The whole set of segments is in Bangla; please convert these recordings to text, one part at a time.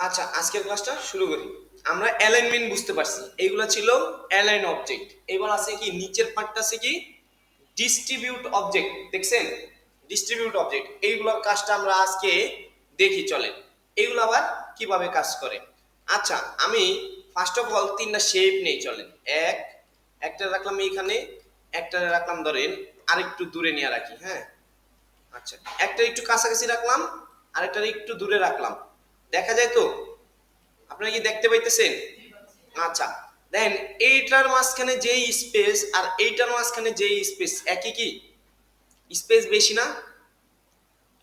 আচ্ছা, আজকের ক্লাসটা শুরু করি। আমরা অ্যালাইনমেন্ট বুঝতে পারছি, এইগুলা ছিল অ্যালাইন অবজেক্ট। এবার আছে কি নিচের পার্টটা আছে কি ডিস্ট্রিবিউট অবজেক্ট। দেখছেন ডিস্ট্রিবিউট অবজেক্ট, এইগুলোর কাজটা আমরা আজকে দেখি। চলেন এইগুলো আবার কিভাবে কাজ করে। আচ্ছা, আমি ফার্স্ট অফ অল তিনটা শেপ নেই। চলেন একটা রাখলাম এইখানে, একটা রাখলাম ধরেন আরেকটু দূরে নিয়ে রাখি। হ্যাঁ, আচ্ছা, একটা একটু কাছাকাছি রাখলাম, আরেকটা একটু দূরে রাখলাম। দেখা যায় তো? আপনারা কি দেখতে পাইতেছেন? আচ্ছা, দেন এইটার মাঝখানে যেই স্পেস আর এইটার মাঝখানে যেই স্পেস একই কি? স্পেস বেশি না?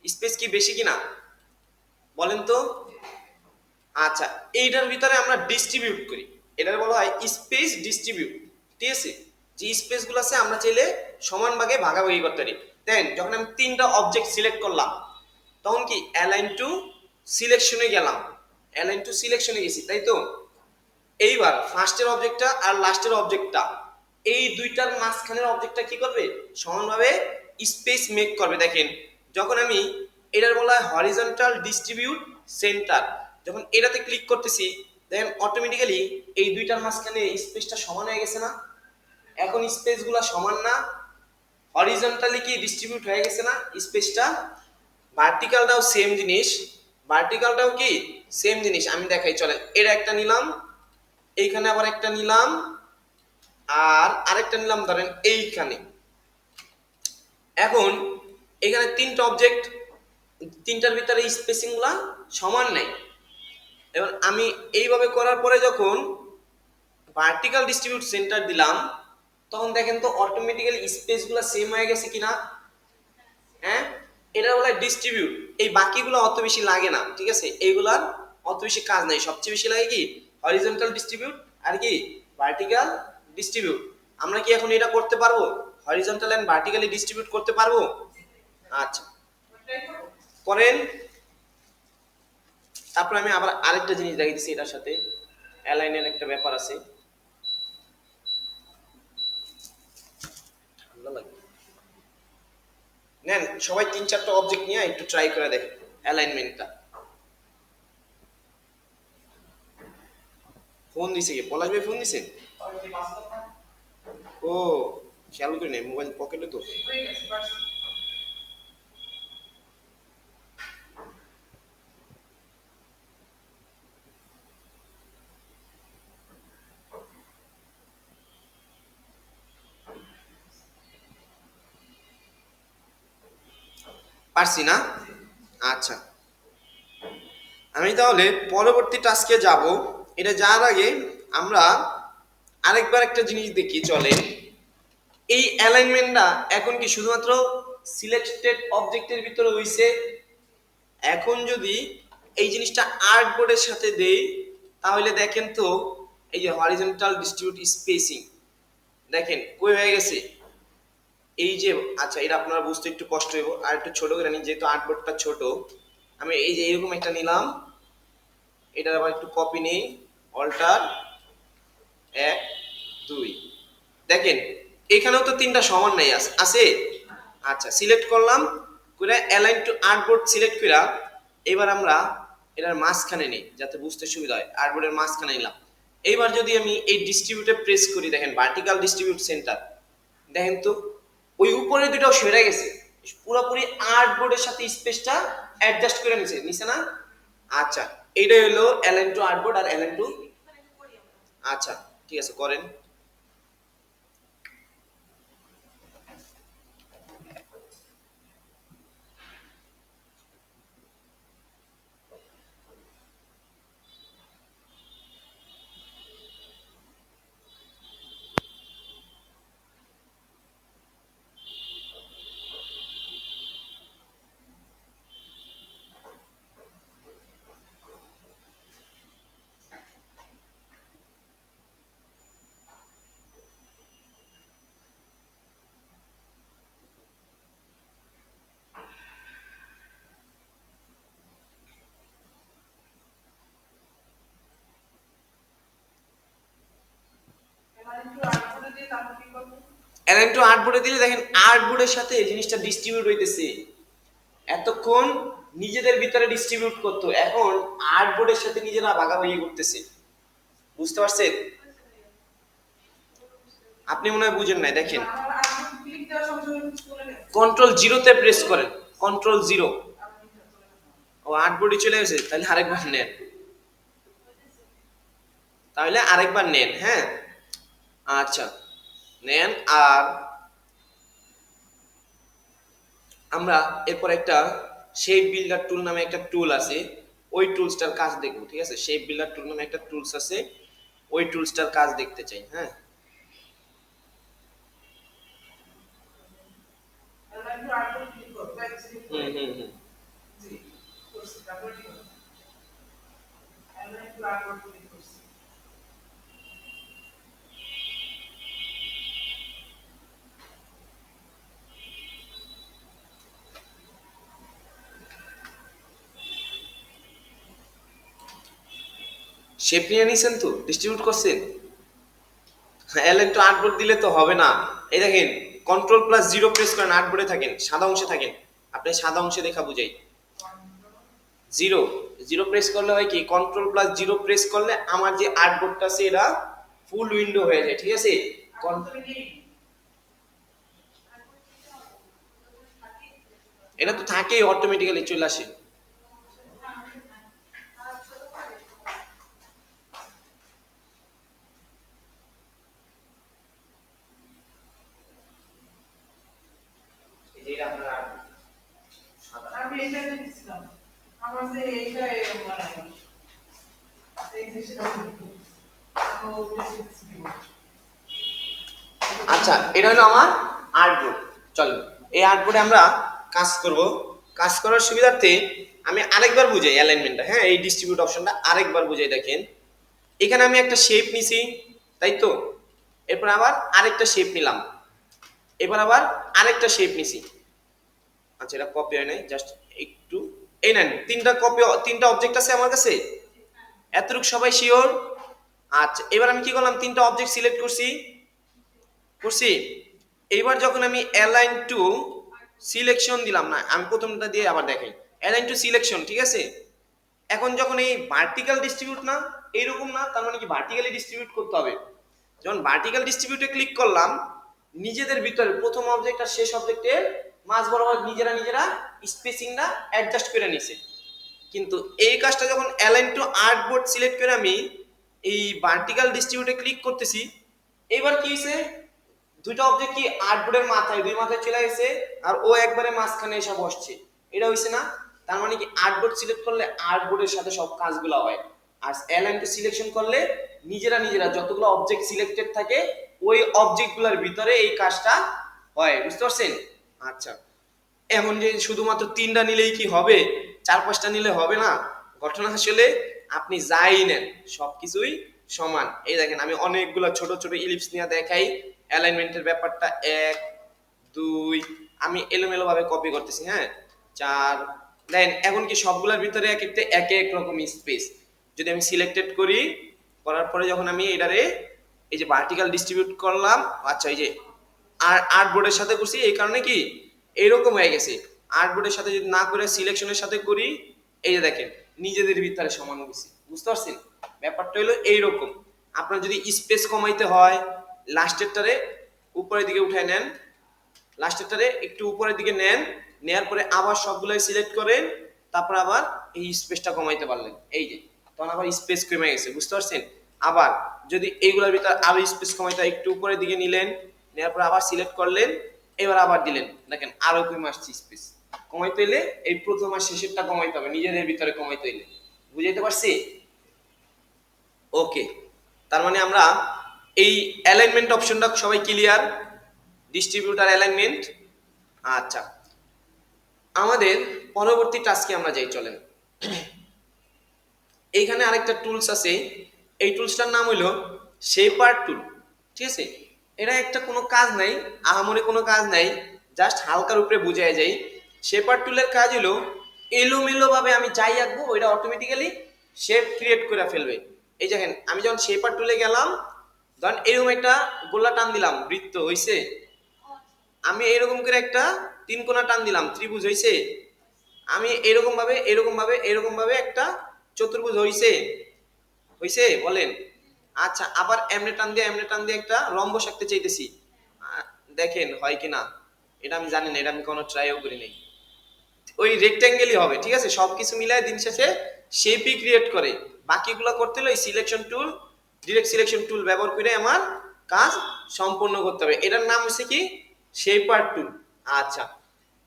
স্পেস কি বেশি কিনা বলেন তো? আচ্ছা, এইটার ভিতরে আমরা ডিস্ট্রিবিউট করি, এটার বলা হয় স্পেস ডিস্ট্রিবিউট। ঠিক আছে, যে স্পেসগুলো আছে আমরা চাইলে সমান ভাগে ভাগাভাগি করতে পারি। দেন যখন আমি তিনটা অবজেক্ট সিলেক্ট করলাম, তখন কি অ্যালাইন টু সিলেকশনে গেলাম, অ্যালাইন টু সিলেকশনে গেছি, তাই তো? এইবার ফার্স্টের অবজেক্টটা আর লাস্টের অবজেক্টটা, এই দুইটার মাঝখানের অবজেক্টটা কি করবে? সমানভাবে স্পেস মেক করবে। দেখেন যখন আমি এটার বলা হয় হরিজন্টাল ডিস্ট্রিবিউট সেন্টার, যখন এটাতে ক্লিক করতেছি দেখেন অটোমেটিক্যালি এই দুইটার মাঝখানে স্পেসটা সমান হয়ে গেছে না? এখন স্পেসগুলো সমান না? হরিজন্টালি কি ডিস্ট্রিবিউট হয়ে গেছে না স্পেসটা? ভার্টিক্যালটাও সেম জিনিস, ভার্টিক্যালটাও কি সেম জিনিস। আমি দেখাই, চলেন এটা একটা নিলাম, এইখানে আবার একটা নিলাম, আর আরেকটা নিলাম ধরেন এইখানে। এখন এখানে তিনটা অবজেক্ট, তিনটার ভিতরে স্পেসিং গুলা সমান নাই। এবার আমি এইভাবে করার পরে যখন ভার্টিক্যাল ডিস্ট্রিবিউট সেন্টার দিলাম, তখন দেখেন তো অটোমেটিক্যালি স্পেস গুলা সেম হয়ে গেছে কিনা? হ্যাঁ, এটা বলে ডিস্ট্রিবিউট। এই বাকিগুলো অত বেশি লাগে না, ঠিক আছে, এইগুলার অত বেশি কাজ নাই। সবচেয়ে বেশি লাগে কি হরিজন্টাল ডিস্ট্রিবিউট আর কি ভার্টিক্যাল ডিস্ট্রিবিউট। আমরা কি এখন এটা করতে পারবো? হরিজন্টাল এন্ড ভার্টিক্যালি ডিস্ট্রিবিউট করতে পারবো? আচ্ছা, করেন। তারপর আমি আবার আরেকটা জিনিস দেখাই দিচ্ছি, এটার সাথে অ্যালাইনের একটা ব্যাপার আছে। ঠান্ডা লাগে, নেন সবাই তিন চারটা অবজেক্ট নিয়ে একটু ট্রাই করে দেখেন অ্যালাইনমেন্টটা। ফোন দিছে কি পলাশ ভাই? ফোন দিছে? ও, খেয়াল করি নাই, মোবাইল পকেটে তো। পারছি না? আচ্ছা, আমি তাহলে পরবর্তী টাস্কে যাব। এটা যাওয়ার আগে আমরা আরেকবার একটা জিনিস দেখি। চলেন এই অ্যালাইনমেন্টটা এখন কি শুধুমাত্র সিলেক্টেড অবজেক্টের ভিতরে হইছে? এখন যদি এই জিনিসটা আর্ট বোর্ডের সাথে দেই, তাহলে দেখেন তো এই যে হরিজন্টাল ডিস্ট্রিবিউট স্পেসিং দেখেন কই হয়ে গেছে এই যে। আচ্ছা, এটা আপনারা বুঝতে একটু কষ্ট হইব, আর একটু ছোট করে নিন যেহেতু আর্ট বোর্ডটা ছোট। আমি এই যে এরকম একটা নিলাম, এটার আবার একটু কপি নেই, অল্টার 1 2, দেখেন এখানেও তো তিনটা সমান নাই আছে। আচ্ছা, সিলেক্ট করলাম করে অ্যালাইন টু আর্টবোর্ড সিলেক্ট কইরা এবার আমরা এটার মাঝখানে নেই যাতে বুঝতে সুবিধা হয়। আর্টবোর্ডের মাঝখানে নিলাম। এইবার যদি আমি এই ডিস্ট্রিবিউটে প্রেস করি, দেখেন ভার্টিক্যাল ডিস্ট্রিবিউট সেন্টার, দেখেন তো ওই উপরে দুটাও সরে গেছে, পুরোপুরি আর্টবোর্ডের সাথে স্পেসটা অ্যাডজাস্ট করে নিছে নিছে না? আচ্ছা, এইটাই হলো অ্যালাইন টু আর্টবোর্ড আর অ্যালাইন টু। আচ্ছা, ঠিক আছে, করেন। অ্যালাইন টু আর্টবোর্ডে দিলে দেখেন আর্টবোর্ডের সাথে এই জিনিসটা ডিস্ট্রিবিউট হইতেছে। এতক্ষণ নিজেদের ভিতরে ডিস্ট্রিবিউট করতো, এখন আর্টবোর্ডের সাথে নিজেরা ভাগাভাগি করতেছে। বুঝতে পারছেন? আপনি মনে হয় বুঝেন নাই, দেখেন কন্ট্রোল জিরোতে প্রেস করেন, কন্ট্রোল জিরো। ও আর্টবোর্ডে চলে গেছে, তাহলে আরেকবার নেন, তাহলে আরেকবার নেন। হ্যাঁ, আচ্ছা নেন। আর আমরা এরপর একটা শেপ বিল্ডার টুল নামে একটা টুল আছে, ওই টুলসটার কাজ দেখবো। ঠিক আছে, শেপ বিল্ডার টুল নামে একটা টুলস আছে, ওই টুলসটার কাজ দেখতে চাই। হ্যাঁ, হুম হুম হুম। শেপ নিয়ে নিছেন তো, ডিস্ট্রিবিউট করছেন। এলেন তো আর্টবোর্ড দিলে তো হবে না। এই দেখেন কন্ট্রোল প্লাস জিরো প্রেস করেন, আর্টবোর্ডে থাকেন, সাদা অংশে থাকেন। আপনি সাদা অংশে দেখা বুঝাই, জিরো জিরো প্রেস করলে হয় কি, কন্ট্রোল প্লাস জিরো প্রেস করলে আমার যে আর্টবোর্ডটা আছে এটা ফুল উইন্ডো হয়ে যায়। ঠিক আছে, এটা তো থাকেই, অটোমেটিক্যালি চলে আসে। আচ্ছা, এটা হলো আমার আর্টবোর্ড। চলো এই আর্টবোর্ডে আমরা কাজ করব। কাজ করার সুবিধার্থে আমি আরেকবার বুঝাই অ্যালাইনমেন্টটা। হ্যাঁ, এই ডিস্ট্রিবিউট অপশনটা আরেকবার বুঝাই। দেখেন এখানে আমি একটা শেপ নিছি, তাই তো, এরপর আবার আরেকটা শেপ নিলাম, এবার আবার আরেকটা শেপ নিছি। আচ্ছা, এটা কপি হয় নাই, জাস্ট একটু, এই নেন তিনটা কপি, তিনটা অবজেক্ট আছে আমার কাছে, এতটুকু সবাই শিওর? আচ্ছা, এবার আমি কি করলাম, তিনটা অবজেক্ট সিলেক্ট করছি, করছি। এইবার যখন আমি অ্যালাইন টু সিলেকশন দিলাম, না আমি প্রথমটা দিয়ে আবার দেখাই, অ্যালাইন টু সিলেকশন। ঠিক আছে, এখন যখন এই ভার্টিক্যাল ডিস্ট্রিবিউট না, এইরকম না, তার মানে কি ভার্টিক্যালি ডিস্ট্রিবিউট করতে হবে। যখন ভার্টিক্যাল ডিস্ট্রিবিউটে ক্লিক করলাম, নিজেদের ভিতরে প্রথম অবজেক্ট আর শেষ অবজেক্টের মাঝ বরাবর নিজেরা নিজেরা স্পেসিংটা অ্যাডজাস্ট করে নিছে। কিন্তু এই কাজটা যখন অ্যালাইন টু আর্টবোর্ড সিলেক্ট করে আমি এই ভার্টিক্যাল ডিস্ট্রিবিউটে ক্লিক করতেছি, এবার কি হয়েছে, দুইটা অবজেক্ট কি আর্টবোর্ডের মাথায়, দুই মাথায় চলে গেছে, আর ও একবারে মাঝখানে এসে বসছে। এটা হইছে না? তার মানে কি আর্টবোর্ড সিলেক্ট করলে আর্টবোর্ডের সাথে সব কাজগুলো হয়, আর অ্যালাইন টু সিলেকশন করলে নিজেরা নিজেরা যতগুলো অবজেক্ট সিলেক্টেড থাকে ওই অবজেক্টগুলোর ভিতরে এই কাজটা হয়। বুঝতে পারছেন? আচ্ছা, এমন যে শুধুমাত্র তিনটা নিলেই কি হবে, চার পাঁচটা নিলে হবে না। ঘটনা আসলে আপনি যাই নেন সবকিছুই সমান। এই দেখেন আমি অনেকগুলো ছোট ছোট ইলিপস নিয়ে দেখাই অ্যালাইনমেন্টের ব্যাপারটা। এক, দুই, আমি এলোমেলো ভাবে কপি করতেছি। হ্যাঁ, চার, দেন এখন কি সবগুলোর ভিতরে এক একটা এক এক রকম স্পেস। যদি আমি সিলেক্টেড করি, করার পরে যখন আমি এটারে এই যে ভার্টিক্যাল ডিস্ট্রিবিউট করলাম, আচ্ছা এই যে আর আর্টবোর্ডের সাথে করছি, এই কারণে কি এইরকম হয়ে গেছে। আর্টবোর্ডের সাথে যদি না করে সিলেকশনের সাথে করি, এই যে দেখেন নিজেদের ভিতরে সমান গেছে। বুঝতে পারছেন? ব্যাপারটা হলো এইরকম। আপনার যদি স্পেস কমাইতে হয়, লাস্টেরটারে উপরের দিকে উঠায় নেন, লাস্টেরটারে একটু উপরের দিকে নেন, নেয়ার পরে আবার সবগুলোই সিলেক্ট করেন, তারপর আবার এই স্পেসটা কমাইতে পারলেন, এই যে তখন আবার স্পেস কমে গেছে। বুঝতে পারছেন? আবার যদি এইগুলোর ভিতরে আরো স্পেস কমাইতে হয়, একটু উপরের দিকে নিলেন, নেওয়ার পর আবার সিলেক্ট করলেন, এবার আবার দিলেন, দেখেন আরো কমে আসছে স্পেস। কমাইতে হইলে এই প্রথম আর শেষেরটা কমাইতে হবে, নিজেদের ভিতরে কমাইতে হইলে। বুঝাইতে পারছি? ওকে, তার মানে আমরা এই অ্যালাইনমেন্ট অপশনটা সবাই ক্লিয়ার, ডিস্ট্রিবিউটার অ্যালাইনমেন্ট। আচ্ছা, আমাদের পরবর্তী টাস্কে আমরা যাই, চলেন। এইখানে আরেকটা টুলস আছে, এই টুলসটার নাম হইল শেপার টুল। ঠিক আছে, এটা একটা কোনো কাজ নাই, আহামরি কোনো কাজ নাই, জাস্ট হালকার উপরে বুঝাই যায়। শেপার টুলের কাজ হলো এলোমেলো ভাবে আমি যাই আঁকবো ওইটা অটোমেটিক্যালি শেপ ক্রিয়েট করে ফেলবে। এই দেখেন আমি যখন শেপার টুলে গেলাম, ধরেন এরকম একটা গোলা টান দিলাম, বৃত্ত হইছে। আমি এরকম করে একটা তিন কোণা টান দিলাম, ত্রিভুজ হইছে। আমি এরকম ভাবে একটা চতুর্ভুজ হইছে হইছে বলেন। আচ্ছা, আবার এমনে টান দিয়ে একটা রম্বস আঁকতে চাইতেছি। দেখেন হয় কিনা, এটা আমি জানি না, এটা আমি কোনো ট্রাইও করি নাই। ওই রেক্ট্যাঙ্গেলই হবে, ঠিক আছে। সবকিছু মিলায় দিন শেষে শেপই ক্রিয়েট করে। বাকিগুলো করতে হলে selection tool, direct selection tool ব্যবহার করে আমার কাজ সম্পূর্ণ করতে হবে। এটার নাম হচ্ছে কি, শেপার টুল। আচ্ছা,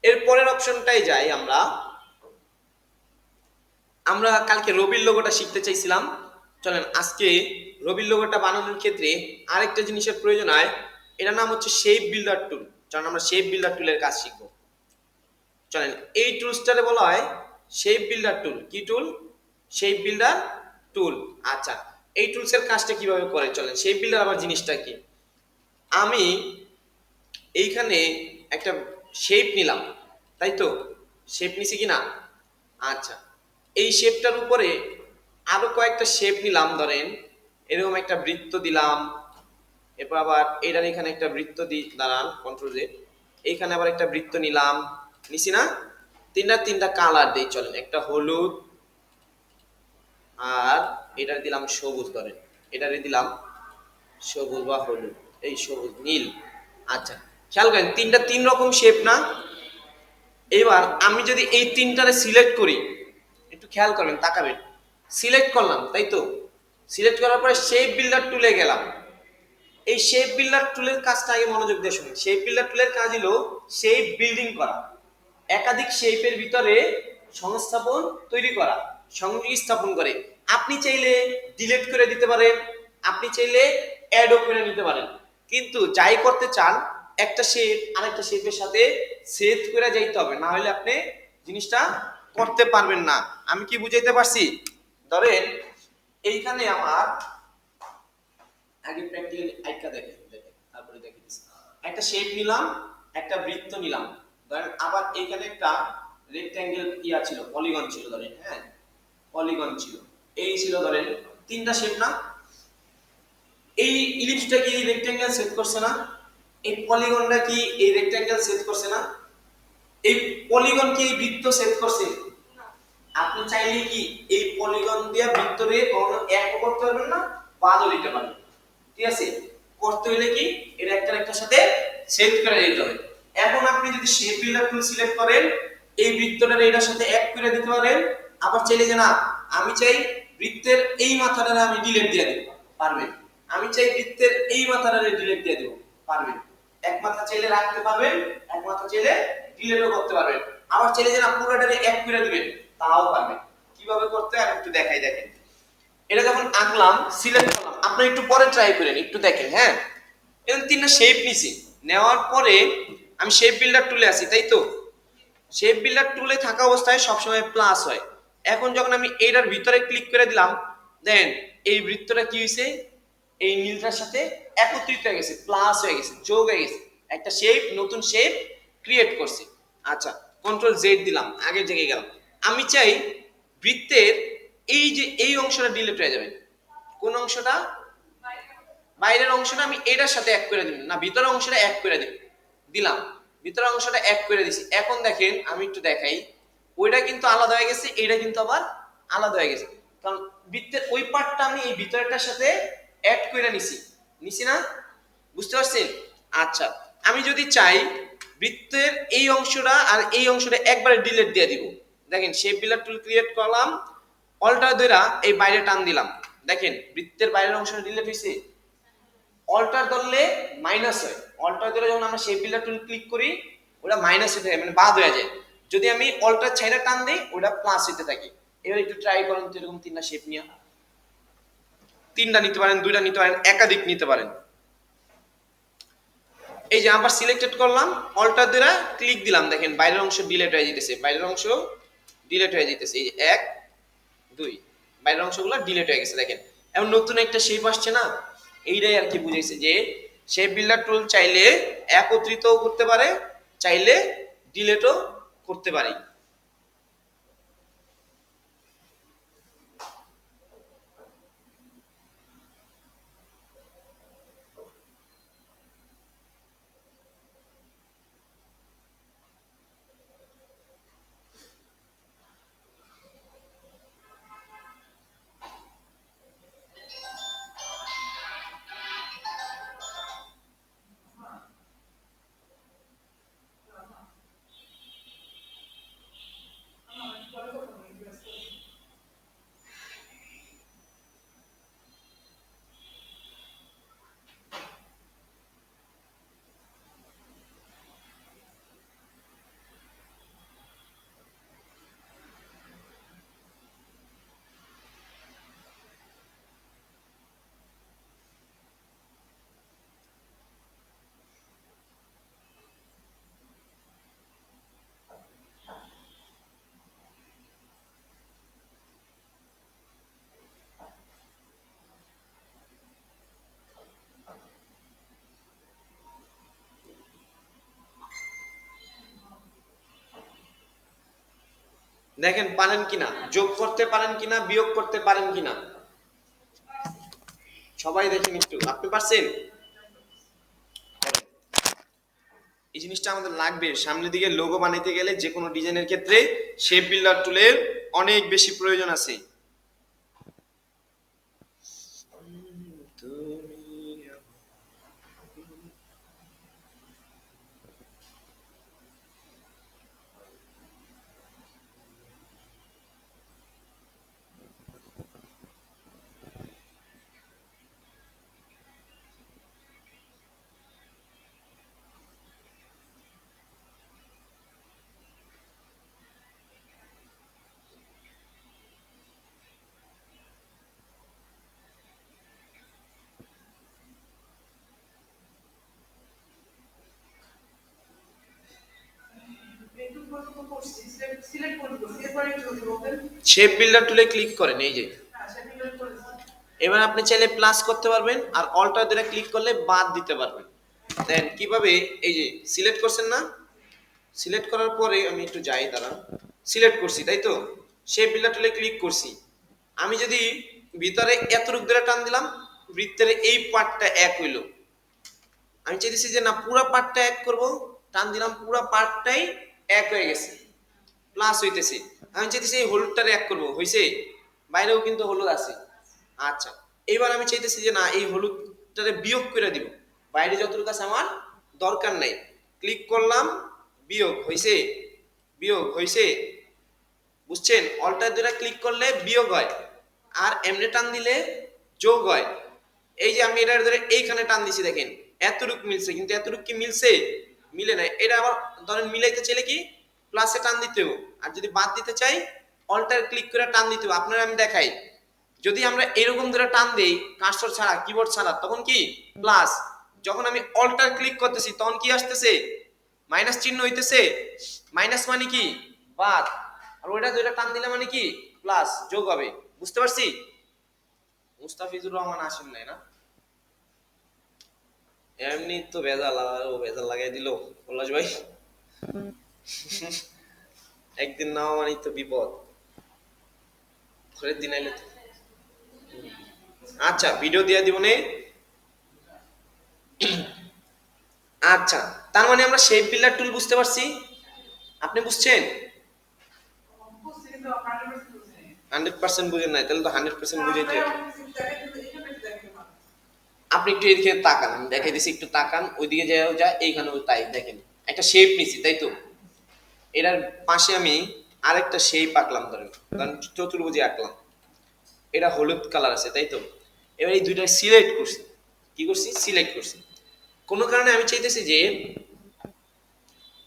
এর পরের অপশনটাই যাই আমরা। আমরা কালকে রবির লোগোটা শিখতে চাইছিলাম, চলেন আজকে রবির লোগোটা বানানোর ক্ষেত্রে আরেকটা জিনিসের প্রয়োজন হয়, এটার নাম হচ্ছে শেপ বিল্ডার টুল। চলেন আমরা শেপ বিল্ডার টুলের কাজ শিখবো। চলেন, এই টুলসটারে বলা হয় শেপ বিল্ডার টুল। কি টুল? শেপ বিল্ডার টুল। আচ্ছা, এই টুলসের কাজটা কিভাবে করে, চলেন। শেপ বিল্ডার আবার জিনিসটা কি, আমি এইখানে একটা শেপ নিলাম, তাই তো? শেপ নিছি কি না? আচ্ছা, এই শেপটার উপরে আরো কয়েকটা শেপ নিলাম, ধরেন এরকম একটা বৃত্ত দিলাম, এরপর আবার এটার এখানে একটা বৃত্ত দাঁড়ান, কন্ট্রোল জেড, এইখানে আবার একটা বৃত্ত নিলাম, নিছি না? তিনটা কালার দেই, চলেন। একটা হলুদ, আর এটার দিলাম সবুজ, ধরেন এটারে দিলাম সবুজ বা হলুদ, এই সবুজ নীল। আচ্ছা, খেয়াল করেন তিন রকম শেপ না? এবার আমি যদি এই তিনটারে সিলেক্ট করি, একটু খেয়াল করবেন, তাকাবেন, সিলেক্ট করলাম, তাই তো? সিলেক্ট করার পরে শেপ বিল্ডার টুলে গেলাম। এই শেপ বিল্ডার টুলের কাজটা আগে মনোযোগ দিয়ে শুনুন। শেপ বিল্ডার টুলের কাজ হলো শেপ বিল্ডিং করা, একাধিক শেপের ভিতরে সংস্থাপন তৈরি করা, সংযোগ স্থাপন করে। আপনি চাইলে ডিলিট করে দিতে পারেন, আপনি চাইলে অ্যাডও করে নিতে পারেন, কিন্তু যাই করতে চান একটা শেপ আরেকটা শেপের সাথে সেট করে যাইতে হবে, না হলে আপনি জিনিসটা করতে পারবেন না। আমি কি বুঝাইতে পারছি? ধরেন এইখানে আমার আগে প্র্যাকটিক্যালি আইকা দেখেন, তারপরে দেখে দিচ্ছি। একটা শেপ নিলাম, একটা বৃত্ত নিলাম, ধরেন আবার এইখানে একটা রেক্ট্যাঙ্গেল ইয়া ছিল, পলিগন ছিল, ধরেন, হ্যাঁ পলিগন ছিল, এই ছিল, ধরেন তিনটা শেপ না? এই ইলিপসটা কি রেক্ট্যাঙ্গেল সেট করছে না? এই পলিগনটা কি এই রেক্ট্যাঙ্গেল সেট করছে না? এই পলিগন কি এই বৃত্ত সেট করছে? আপনি চাইলে কি এই পলিগন দিয়ে বৃত্তরে কোনো এক করতে পারবেন না, বাদও দিতে পারবেন, ঠিক আছে? করতে হলে কি এটা একটার সাথে সেট করে দিতে হবে। এখন আপনি যদি শেপ বিল্ডার টুল সিলেক্ট করেন, এই বৃত্তটার এটার সাথে এক করে দিতে পারেন। আবার চাইলে যে না, আমি চাই বৃত্তের এই মাথাটা আমি ডিলিট দিয়ে দেব, পারবেন। আমি চাই বৃত্তের এই মাথাটা ডিলিট দিয়ে দেব, পারবেন। এক মাথা চাইলে রাখতে পারবেন, এক মাথা চাইলে ডিলিটও করতে পারবেন। আবার চাইলে যে না পুরোটারে এক করে দিবেন, তাও পারবেন। কিভাবে করতে আমি একটু দেখাই, দেখেন। এটা যখন আঁকলাম, সিলেক্ট করলাম, আপনি একটু পরে ট্রাই করেন, একটু দেখেন, হ্যাঁ। এরকম তিনটা শেপ নিছি, নেওয়ার পরে আমি শেপ বিল্ডার টুলে আছি, তাই তো? শেপ বিল্ডার টুলে থাকা অবস্থায় সবসময় প্লাস হয়। এখন যখন আমি এইটার ভিতরে ক্লিক করে দিলাম, দেন এই বৃত্তটা কি হয়েছে, এই নীলটার সাথে একত্রিত হয়ে গেছে, প্লাস হয়ে গেছে, যোগ হয়ে গেছে, একটা শেপ, নতুন শেপ ক্রিয়েট করছে। আচ্ছা, কন্ট্রোল জেড দিলাম, আগের জায়গায় গেলাম। আমি চাই বৃত্তের এই যে এই অংশটা ডিলিট হয়ে যাবে। কোন অংশটা? বাইরের অংশটা আমি এটার সাথে এক করে দিব না, ভিতরের অংশটা এক করে দিব, দিলাম, ভিতরের অংশটা এক করে দিছি। এখন দেখেন আমি একটু দেখাই, ওইটা কিন্তু আলাদা হয়ে গেছে, এইটা কিন্তু আবার আলাদা হয়ে গেছে, কারণ বৃত্তের ওই পার্টটা আমি এই ভিতরেরটার সাথে অ্যাড করে নিছি না? বুঝতে পারছেন? আচ্ছা, আমি যদি চাই বৃত্তের এই অংশটা আর এই অংশটা একবারে ডিলিট দিয়ে দিব, দেখেন শেপ বিল্ডার টুল ক্রিয়েট করলাম, অল্টার ধরে এই বাইরে টান দিলাম, দেখেন বৃত্তের বাইরের অংশটা ডিলিট হয়েছে। অল্টার ধরলে মাইনাস হয়, অল্টার ধরে যখন আমরা শেপ বিল্ডার টুল ক্লিক করি ওটা মাইনাস হতে থাকে, মানে বাদ হয়ে যায়। যদি আমি অল্টার ছাইড়া টান দিই ওটা প্লাস হতে থাকে। এবার একটু ট্রাই করেন তো, এরকম তিনটা শেপ নিয়ে, তিনটা নিতে পারেন, দুইটা নিতে পারেন, একাধিক নিতে পারেন। এই যে আবার সিলেক্টেড করলাম, অল্টার ধরে ক্লিক দিলাম, দেখেন বাইরের অংশ ডিলিট হয়ে যেতেছে, বাইরের অংশ ডিলিট হয়ে যেতেছে, এই যে 1 2 বাইরের অংশগুলো ডিলিট হয়ে গেছে, দেখেন। এখন নতুন একটা শেপ আসছে না? এইটাই আর কি বুঝাইছে যে শেপ বিল্ডার টুল চাইলে একত্রিতও করতে পারে, চাইলে ডিলিটও করতে পারে। দেখেন পারেন কিনা, যোগ করতে পারেন কিনা, বিয়োগ করতে পারেন কিনা, সবাই দেখেন একটু, আপনি পারছেন? এই জিনিসটা আমাদের লাগবে সামনের দিকে লোগো বানাইতে গেলে, যে কোনো ডিজাইনের ক্ষেত্রে শেপ বিল্ডার টুলের অনেক বেশি প্রয়োজন আছে। শেপ বিল্ডার টুলে ক্লিক করেন, এই যে এবার আপনি চাইলে প্লাস করতে পারবেন, আর অল্টার দিয়ে ক্লিক করলে বাদ দিতে পারবেন। দেন কিভাবে, এই যে সিলেক্ট করছেন না, সিলেক্ট করার পরে আমি একটু যাই, দাঁড়ান, সিলেক্ট করছি তাই তো, শেপ বিল্ডার টুলে ক্লিক করছি। আমি যদি ভিতরে এতটুক ধরে টান দিলাম, বৃত্তের এই পার্টটা এক হইল। আমি চাইতেছি যে না পুরো পার্টটা এক করব, টান দিলাম, পুরো পার্টটাই এক হয়ে গেছে, প্লাস হইতেছে। আমি চাইতেছি এই হলুদটারে এক করব, হইছে? বাইরেও কিন্তু হলুদ আছে। আচ্ছা, এবার আমি চাইতেছি যে না এই হলুদটারে বিয়োগ করে দিব, বাইরে যতটুকু আছে আমার দরকার নাই। ক্লিক করলাম, বিয়োগ হইছে, বিয়োগ হইছে, বুঝছেন? অল্টার দুটা ক্লিক করলে বিয়োগ হয়, আর এমনি টান দিলে যোগ হয়। এই যে আমি এটার ধরে এইখানে টান দিছি, দেখেন এতটুক মিলছে, কিন্তু এতটুক কি মিলছে? মিলে নাই। এটা আবার ধরেন মিলাইতে চাইলে কি প্লাসে টান দিতে হবে, আর যদি বাদ দিতে চাই অল্টার ক্লিক করে টান দিতে হবে। আপনারা আমি দেখাই, যদি আমরা এরকম ধরে টান দেই কার্সর ছাড়া, কিবোর্ড ছাড়া, তখন কি প্লাস। যখন আমি অল্টার ক্লিক করতেছি তখন কি আসতেছে? মাইনাস চিহ্ন হইতেছে। মাইনাস মানে কি? বাদ। আর ওইটা দুইটা টান দিলে মানে কি? প্লাস, যোগ হবে। বুঝতে পারছি? মুস্তাফিজুর রহমান আসেন নাই না? এমনি তো ভেজাল, ও ভেজাল লাগাই দিল পলাশ ভাই। একদিন নাও মানে তো বিপদ, পরের দিন আইলে তো। আচ্ছা, ভিডিও দিয়ে দিব নে। আচ্ছা, তার মানে আমরা শেপ বিল্ডার টুল বুঝতে পারছি, আপনি বুঝছেন? 100% বুঝেন নাই, তাহলে তো 100% বুঝাইতে হবে। আপনি একটু এদিকে তাকান, আমি দেখাই দিছি, একটু তাকান, ওইদিকে যাও, যা এইখানেও তাই। দেখেন একটা শেপ নিছি তাই তো, এটার পাশে আমি আরেকটা শেপ আঁকলাম, ধরেন ধরেন চতুর্ভুজে আঁকলাম, এটা হলুদ কালার আছে তাই তো। এবার এই দুইটা সিলেক্ট করছি, কি করছি? সিলেক্ট করছি। কোনো কারণে আমি চাইতেছি যে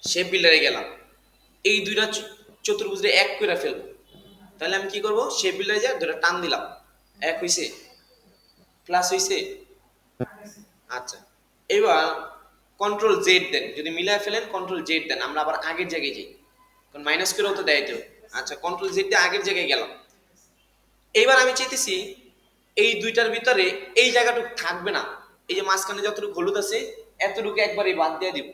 শেপ বিল্ডারে গেলাম, এই দুইটা চতুর্ভুজে এক করে ফেলবো, তাহলে আমি কি করব? শেপ বিল্ডারে যা দুইটা টান দিলাম, এক হইছে, প্লাস হইছে। আচ্ছা, এবার কন্ট্রোল জেড দেন, যদি মিলায় ফেলেন কন্ট্রোল জেড দেন, আমরা আবার আগের জায়গায় যাই, কারণ মাইনাস করেও তো দেয় তো। আচ্ছা, কন্ট্রোল জেড দিয়ে আগের জায়গায় গেলাম। এইবার আমি চাইতেছি এই দুইটার ভিতরে এই জায়গাটুকু থাকবে না, এই যে মাঝখানে যতটুকু হলুদ আছে এতটুকু একবারে বাদ দিয়ে দিব।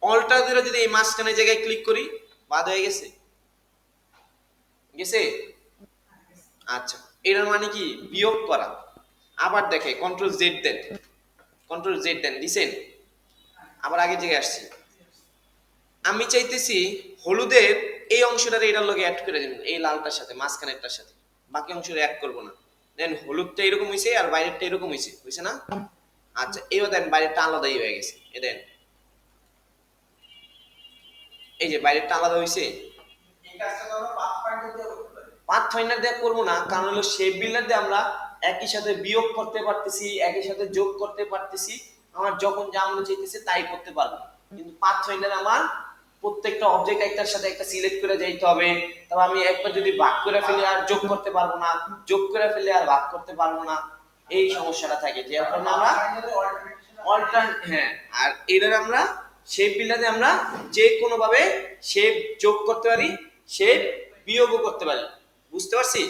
অল্টার দিয়ে যদি এই মাঝখানে জায়গায় ক্লিক করি, বাদ হয়ে গেছে, গেছে। আচ্ছা, এটার মানে কি? বিয়োগ করা। আবার দেখে কন্ট্রোল জেড দেন, কন্ট্রোল জেড দেন, দিছেন, আবার আগের জায়গায় আসছি। আমি চাইতেছি হলুদের এই অংশটারে এটার লগে অ্যাড করে দিবেন, এই লালটার সাথে, মাঝখানেরটার সাথে, বাকি অংশটা অ্যাড করব না। দেন হলুদটা এরকম হইছে আর বাইরেরটা এরকম হইছে, হইছে না? আচ্ছা, এবার দেন বাইরেরটা আলাদাই হয়ে গেছে, এ দেন, এই যে বাইরেরটা আলাদা হইছে। এই কাজটা তো আমরা পাথ ফাইন্ডার দিয়ে করবো না, কারণ হলো শেপ বিল্ডার দিয়ে আমরা একই সাথে বিয়োগ করতে পারতেছি, একই সাথে যোগ করতে পারতেছি, আমার যখন যা মনে চাইতেছে তাই করতে পারবো। কিন্তু পাথ ফাইন্ডার আমার প্রত্যেকটা অবজেক্ট একটার সাথে একটা সিলেক্ট করে যাইতে হবে। তবে আমি একবার যদি ভাগ করে ফেলে আর যোগ করতে পারবো না, যোগ করে ফেলে আর ভাগ করতে পারবো না, এই সমস্যাটা থাকে। যে কারণে আমরা অল্টার, হ্যাঁ, আর এটার আমরা শেপ বিল্ডারে আমরা যে কোনো ভাবে শেপ যোগ করতে পারি, শেপ বিয়োগও করতে পারি। বুঝতে পারছি?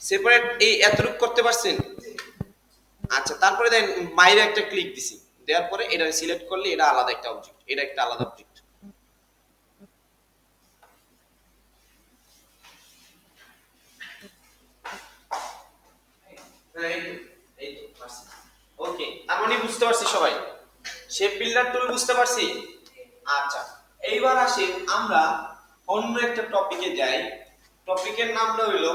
সেপারেট এই এতটুকু করতে পারছেন? আচ্ছা, তারপরে দেন বাইরে একটা ক্লিক দিছি, দেওয়ার পরে এটা সিলেক্ট করলে এটা আলাদা একটা অবজেক্ট, এটা একটা আলাদা অবজেক্ট। হ্যাঁ এই তো পারছি। ওকে, তার মানে বুঝতে পারছি সবাই, শেপ বিল্ডার টুল বুঝতে পারছি। আচ্ছা, এইবার আসি আমরা অন্য একটা টপিকে যাই। টপিকের নামটা হইলো,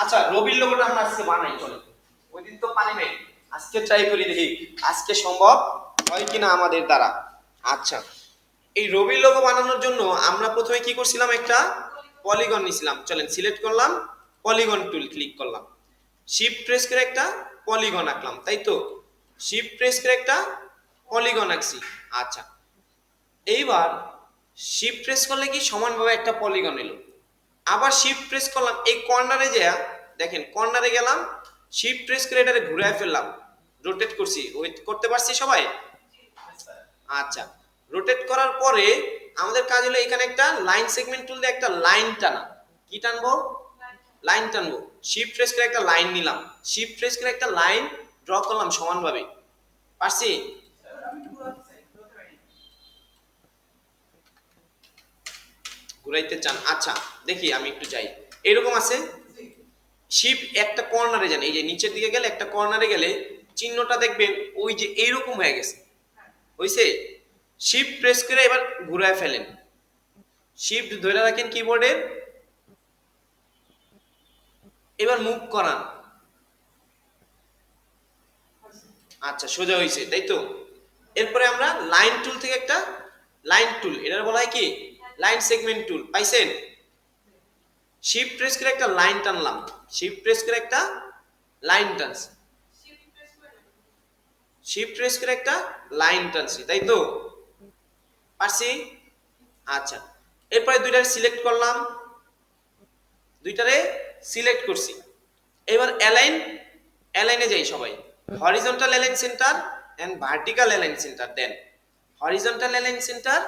আচ্ছা রবির লোগোটা আমরা আজকে বানাই, চলে ওই দিন তো পানি নেই, আজকে ট্রাই করি দেখি আজকে সম্ভব হয় কিনা আমাদের দ্বারা। আচ্ছা, এই রবির লোগো বানানোর জন্য আমরা প্রথমে কি করছিলাম, একটা পলিগন নিছিলাম, চলেন সিলেক্ট করলাম, পলিগন টুল ক্লিক করলাম, শিফট প্রেস করে একটা পলিগন আঁকলাম, তাই তো, শিফট প্রেস করে একটা পলিগন আঁকছি। আচ্ছা, এইবার শিফট প্রেস করলে কি সমানভাবে একটা পলিগন এলো, আবার শিফট প্রেস করলাম, এই কর্নারে যা দেখেন, কর্নারে গেলাম, শিফট প্রেস করে এটারে ঘুরায় ফেললাম, রোটেট করছি, ওয়েট করতে পারছি সবাই। আচ্ছা, রোটেট করার পরে আমাদের কাজ হলো এখানে একটা লাইন সেগমেন্ট টুল দিয়ে একটা লাইন টানা, কি টানবো, লাইন টানবো, শিফট প্রেস করে একটা লাইন নিলাম, শিফট প্রেস করে একটা লাইন ড্র করলাম সমানভাবে, পারছি। ঘুরাইতে চান, আচ্ছা দেখি আমি একটু যাই, এরকম আছে, শিফট একটা কর্নারে যান, এই যে নিচের দিকে গেলে একটা কর্নারে গেলে চিহ্নটা দেখবেন ওই যে এইরকম হয়ে গেছে, হইছে, শিফট প্রেস করে এবার ঘুরায় ফেলেন, শিফট ধরে রাখেন কিবোর্ডের, এবার মুভ করান, আচ্ছা সোজা হয়েছে, তাই তো। এরপরে আমরা লাইন টুল থেকে একটা লাইন টুল, এটার বলা হয় কি লাইন সেগমেন্ট টুল, পাইছেন, শিফট প্রেস করে একটা লাইন টানলাম, শিফট প্রেস করে একটা লাইন টানছি, শিফট প্রেস করে একটা লাইন টানছি, তাই তো, পারছি। আচ্ছা, এরপরে দুইটারে সিলেক্ট করলাম, দুইটারে সিলেক্ট করছি, এবার অ্যালাইন, অ্যালাইনে যাই সবাই, horizontal align center and vertical align center দেন, horizontal align center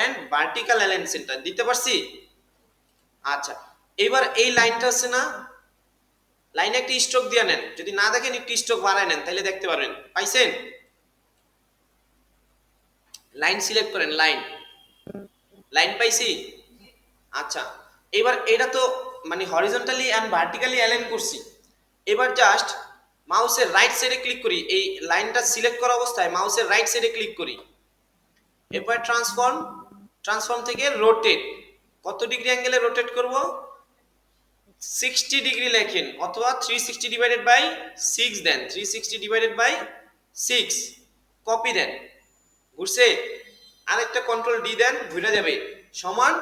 and vertical align center দিতে পারছি। আচ্ছা, এবার এই লাইনটা আছে না, লাইনে একটা স্ট্রোক দিয়ে নেন, যদি না দেখেন একটু স্ট্রোক বাড়ায় নেন তাহলে দেখতে পারবেন, পাইছেন, লাইন সিলেক্ট করেন, লাইন, লাইন পাইছি। আচ্ছা, এবার এটা তো মানে হরিজন্টালি এন্ড ভার্টিক্যালি অ্যালাইন করছি, এবার জাস্ট মাউসের রাইট সাইডে ক্লিক করি, এই লাইনটা সিলেক্ট করা অবস্থায় মাউসের রাইট সাইডে ক্লিক করি, এরপর ট্রান্সফর্ম, ট্রান্সফর্ম থেকে রোটেট, কত ডিগ্রি অ্যাঙ্গেলে রোটেট করব, 60 ডিগ্রি লেখেন, অথবা 360 ডিভাইডেড বাই 6 দেন, 360 ডিভাইডেড বাই 6 কপি দেন, ঘুরছে, আরেকটা কন্ট্রোল ডি দেন, ঘুরে যাবে, সমান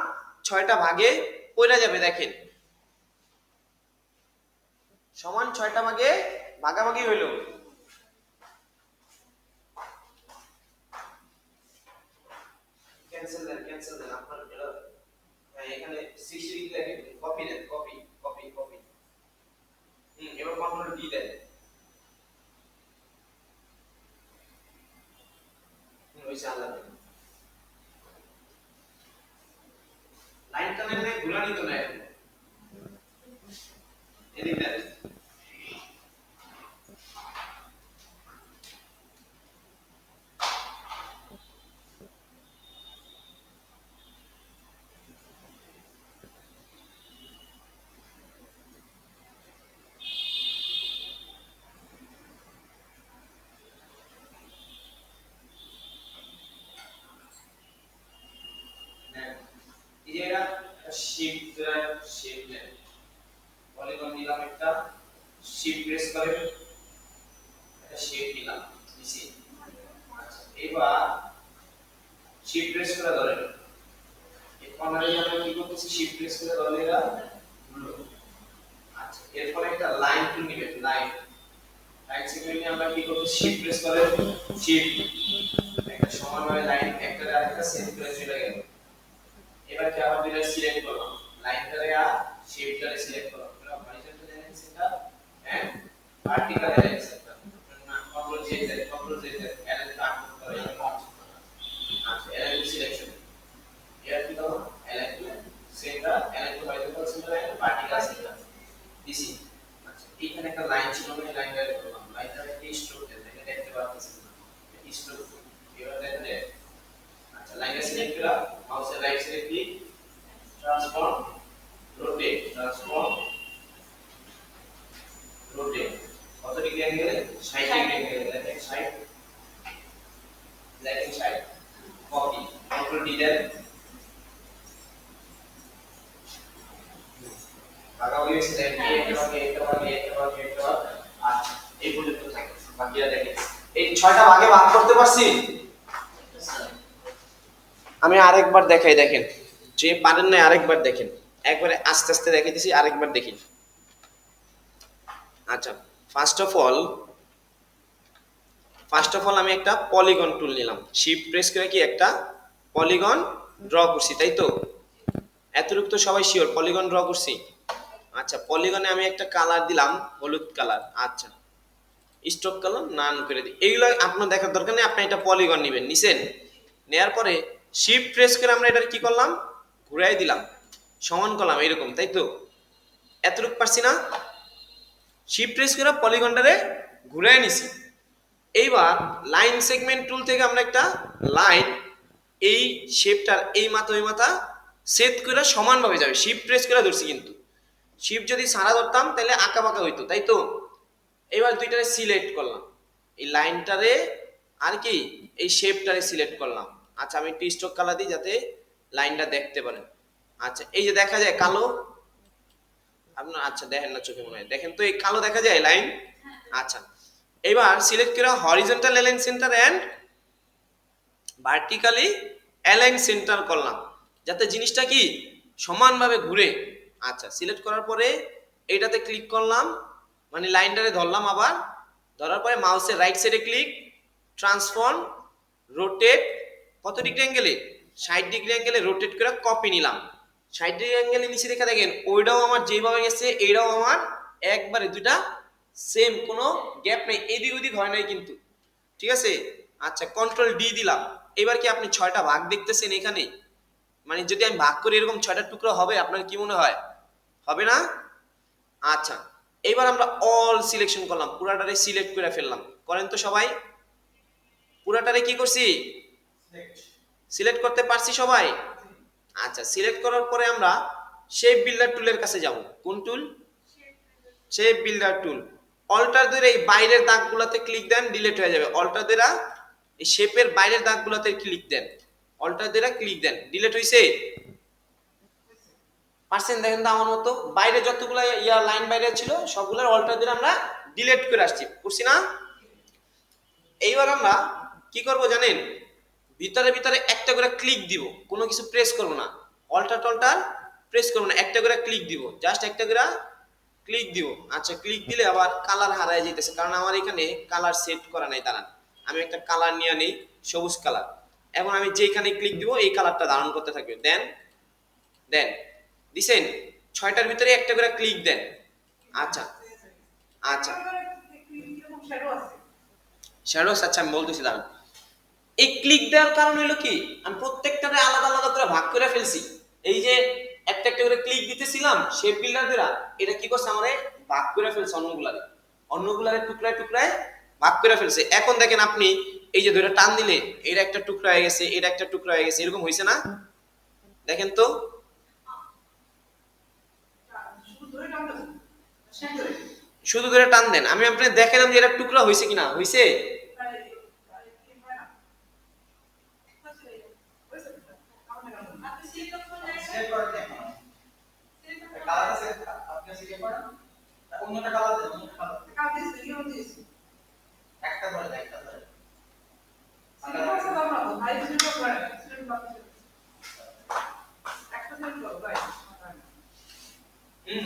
6টা ভাগে পড়ে যাবে, দেখেন সমান 6টা ভাগে ভাগাভাগি হইল। ক্যান্সেল দেন, ক্যান্সেল দেন, আপনার এটা এখানে 60 ডিগ্রি লেখেন, কপি দেন, কপি কপি কপি, এবার কন্ট্রোল ডি দেন, হইছে, আলাদা লাইনটা নেন, ঘুরানি তো না, এদিক দেন, এই যে এটা শিফট শিফট নেন, পলিগন নিলাম একটা, শিফট প্রেস করে একটা শেপ নিলাম, নিচে। আচ্ছা, এবার শিফট প্রেস করে ধরেন, এই কর্নারে আমরা কি করতেছি, শিফট প্রেস করে ধরলে এটা হলো। আচ্ছা, এরপরে একটা লাইন টুল নেবেন, লাইন, লাইন সেগমেন্টে আমরা কি করব, শিফট প্রেস করে শিফট, একটা সমানভাবে লাইন একটা আর একটা সেট করে চলে গেল, এবার কি আবার দুইটা সিলেক্ট করলাম, লাইনটারে আর শিফটটারে সিলেক্ট করলাম, এটা horizontal align center and vertical align center, control J Z, control J Z, align cut করে এটা, আচ্ছা অ্যালাইন সিলেকশন, এর কি দাও, align to center, align to horizontal center and vertical center, দিছি। আচ্ছা, এখানে একটা লাইন ছিল, আমি লাইনটা করলাম, লাইনটারে কি স্ট্রোক দেন, এটা দেখতে পাচ্ছেন না, স্ট্রোক, এবার দেখেন, আচ্ছা লাইনটা সিলেক্ট করা, মাউসের রাইট সাইডে click, transform rotate, transform rotate, control D দেন, ভাগাভাগি হয়েছে দেন আচ্ছা এই পর্যন্ত থাকে, বাকিটা দেখেন এই 6টা ভাগে ভাগ করতে পারছি। আমি আরেকবার দেখাই, দেখেন যে পারেন না আরেকবার দেখেন, একবারে আস্তে আস্তে দেখাইতেছি, আরেকবার দেখি। আচ্ছা ফার্স্ট অফ অল আমি একটা পলিগন টুল নিলাম, শিফট প্রেস করে কি একটা পলিগন ড্র করছি, তাই তো? এতটুকু তো সবাই শিওর পলিগন ড্র করছি। আচ্ছা পলিগনে আমি একটা কালার দিলাম হলুদ কালার, আচ্ছা স্ট্রোক কালার নান করে দিই। এইগুলো আপনার দেখার দরকার নেই, আপনি এটা পলিগন নেবেন, নিছেন, নেয়ার পরে শিফট প্রেস করে আমরা এটা কি করলাম, ঘুরাই দিলাম, সমান করলাম এরকম, তাই তো? এতটুকু পারছি না? শিফট প্রেস করে পলিগনটারে ঘুরাই নিছি। এইবার লাইন সেগমেন্ট টুল থেকে আমরা একটা লাইন এই শেপটার এই মাথা ওই মাথা সেট করে সমানভাবে যাবে, শিফট প্রেস করে ধরছি, কিন্তু শিফট যদি সারা ধরতাম তাহলে আঁকা বাঁকা হইতো, তাই তো? এবার দুইটারে সিলেক্ট করলাম, এই লাইনটারে আর কি এই শেপটারে সিলেক্ট করলাম। আচ্ছা আমি একটু স্ট্রোক কালার দিই যাতে লাইনটা দেখতে পারেন। আচ্ছা এই যে দেখা যায় কালো, আপনার আচ্ছা দেখেন না চোখে মনে হয়, দেখেন তো এই কালো দেখা যায় লাইন। আচ্ছা এবার সিলেক্ট করে horizontal align center and vertically align center করলাম, যাতে জিনিসটা কি সমানভাবে ঘুরে। আচ্ছা সিলেক্ট করার পরে এইটাতে ক্লিক করলাম, মানে লাইনটারে ধরলাম, আবার ধরার পরে মাউসের রাইট সাইডে ক্লিক, ট্রান্সফর্ম, রোটেট, কত ডিগ্রি অ্যাঙ্গেলে, 60 ডিগ্রি অ্যাঙ্গেলে রোটেট করে কপি নিলাম। 60 ডিগ্রি অ্যাঙ্গেলে নিচে দেখা দেখেন ওইটাও আমার যেভাবে গেছে এইটাও আমার একবারে দুইটা সেম, কোনো গ্যাপ নেই, এদিক ওদিক হয় নাই কিন্তু, ঠিক আছে? আচ্ছা কন্ট্রোল ডি দিলাম। এবার কি আপনি 6টা ভাগ দেখতেছেন এখানে, মানে যদি আমি ভাগ করি এরকম 6টা টুকরো হবে, আপনার কি মনে হয় হবে না? আচ্ছা এবার আমরা অল সিলেকশন করলাম, পুরাটারে সিলেক্ট করে ফেললাম, করেন তো সবাই, পুরাটারে কি করছি সিলেক্ট করতে পারছি সবাই। আচ্ছা সিলেক্ট করার পরে আমরা শেপ বিল্ডার টুলের কাছে যাব, কোন tool? Shape builder tool. Alter ধরে এই বাইরের দাগগুলোতে ক্লিক দেন, ডিলিট হয়ে যাবে। অল্টার ধরে এই শেপের বাইরের দাগগুলোতে ক্লিক দেন, অল্টার ধরে ক্লিক দেন, ডিলিট হইছে? পারছেন? দেখেন তো আমার মতো বাইরে যতগুলো ইয়া লাইন বাইরে ছিল সবগুলোর অল্টার ধরে আমরা ডিলিট করে আসছি, করছি না? এইবার আমরা কি করব জানেন, ভিতরে ভিতরে একটা করে ক্লিক দিব, কোনো কিছু প্রেস করব না, অল্টার টল্টার প্রেস করব না, একটা করে ক্লিক দিব, জাস্ট একটা করে ক্লিক দিব। আচ্ছা ক্লিক দিলে আবার কালার হারায় যেতেছে, কারণ আমার এখানে কালার সেট করা নাই। দাঁড়ান আমি একটা কালার নিয়ে নেই, সবুজ কালার, এখন আমি যেখানে ক্লিক দিব এই কালারটা ধারণ করতে থাকবে। দেন দেন দিছেন, 6টার ভিতরে একটা করে ক্লিক দেন। আচ্ছা আচ্ছা শ্যাডোস, আচ্ছা আমি বলতেছি দাঁড়ান। এই ক্লিক দেওয়ার কারণ হলো কি, আমি প্রত্যেকটারে আলাদা আলাদা করে ভাগ করে ফেলছি, এই যে একটা একটা করে ক্লিক দিতেছিলাম শেপ বিল্ডার দ্বারা, এটা কি করছে আমারে ভাগ করে ফেলছে, অন্যগুলারে টুকরায় টুকরায় ভাগ করে ফেলছে। এখন দেখেন আপনি এই যে ধরে টান দিলে এর একটা টুকরা হয়ে গেছে, এর একটা টুকরা হয়ে গেছে, এরকম হয়েছে না? দেখেন তো শুধু ধরে টান দেন, আমি আপনি দেখেন যে এটা টুকরা হয়েছে কিনা, হয়েছে?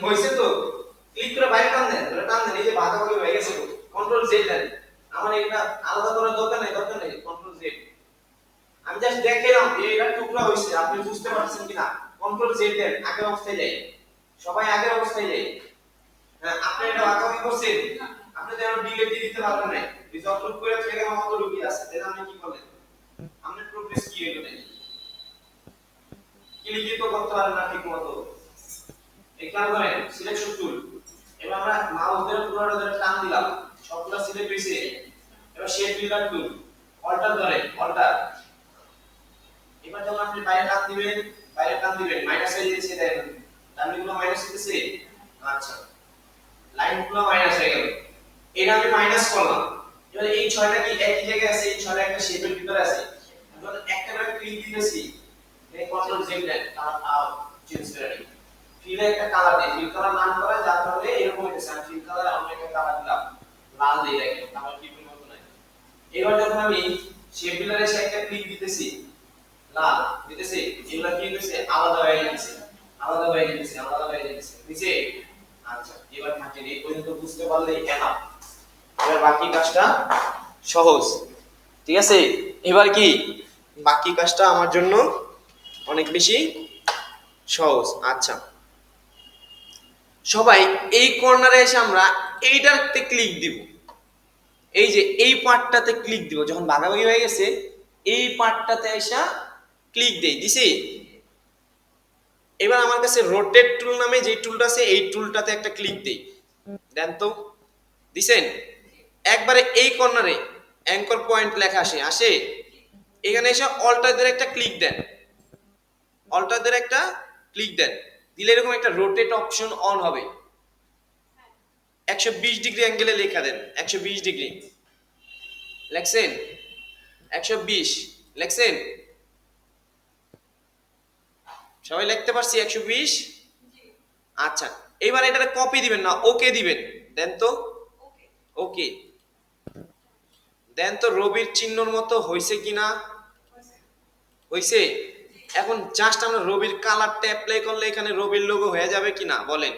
হয়েছে তো, ক্লিক করে বাইরে টান দেন, ধরে টান দেন, এই যে ভাগাভাগি হয়ে গেছে তো, কন্ট্রোল জেড দেন, আমার এটা আলাদা করার দরকার নেই, কন্ট্রোল জেড। আমি জাস্ট দেখাইলাম যে এটা টুকরা হইছে, আপনি বুঝতে পারছেন কিনা, কন্ট্রোল জেড দেন, আগের অবস্থায় যাই, সবাই আগের অবস্থায় যাই। হ্যাঁ আপনি এটা ভাগাভাগি করছেন, আপনি তো এখন ডিলিট দিয়ে দিতে পারবেন না, এই যে আপলোড করে থেকে আমার মতো লুকিয়ে আছে, তাহলে আপনি কি করলেন, আপনি প্রোগ্রেস কি হলো না, ক্লিক তো করতে পারেন না ঠিক মতো। এই কাজ করেন সিলেকশন টুল, এবার আমরা মাউস ধরে পুরোটা ধরে টান দিলাম, সবগুলো সিলেক্ট হইছে। এবার শেপ বিল্ডার টুল, অল্টার ধরে অল্টার, এবার যখন আপনি বাইরে টান দিবেন মাইনাস হয়ে যাচ্ছে, দেখেন টানগুলো মাইনাস হইতেছে। আচ্ছা লাইনগুলো মাইনাস হয়ে গেল, এটা আমি মাইনাস করলাম। এবার এই 6টা কি একই জায়গায় আছে, এই 6টা একটা শেপের ভিতরে আছে, যখন একটা করে ক্লিক দিতেছি এই কন্ট্রোল জেড দেন কালার চেঞ্জ করে দিই ফিলে একটা কালার দেই ফিল কালার নাম করা যার কারণে এরকম হইতেছে আমি ফিল কালার আমি একটা কালার দিলাম লাল দেই দেখেন কালার কি পরিবর্তন হয় এবার যখন আমি শেপ বিলারে এসে একটা ক্লিক দিতেছি লাল দিতেছি এগুলা কি হইতেছে আলাদা হয়ে যাচ্ছে আলাদা হয়ে যাচ্ছে আলাদা হয়ে যাচ্ছে নিচে আচ্ছা এবার থাকেন এই পর্যন্ত বুঝতে পারলেই এনাফ এবার বাকি কাজটা সহজ ঠিক আছে এবার কি বাকি কাজটা আমার জন্য অনেক বেশি সহজ আচ্ছা সবাই এই কর্নারে এসে আমরা এইটাতে ক্লিক দিব এই যে এই পার্টটাতে ক্লিক দিব যখন ভাগাভাগি হয়ে গেছে এই পার্টটাতে এসে ক্লিক দেই দিছি এবার আমার কাছে রোটেট টুল নামে যে টুলটা আছে এই টুলটাতে একটা ক্লিক দেই দেন তো দিছেন একবারে এই কর্নারে অ্যাঙ্কর পয়েন্ট লেখা আসে এখানে এসে অল্টার ধরে একটা ক্লিক দেন অল্টার ধরে একটা ক্লিক দেন দিলে এরকম একটা রোটেট অপশন অন হবে 120 ডিগ্রি অ্যাঙ্গেলে লেখা দেন 120 ডিগ্রি লেখছেন 120 লেখছেন সবাই লিখতে পারছি 120 আচ্ছা এবার এটারে কপি দিবেন না ওকে দিবেন দেন তো ওকে দেন তো রবির চিহ্নর মতো হইছে কিনা হইছে এখন জাস্ট আমরা রবির কালারটা অ্যাপ্লাই করলে এখানে রবির লোগো হয়ে যাবে কিনা বলেন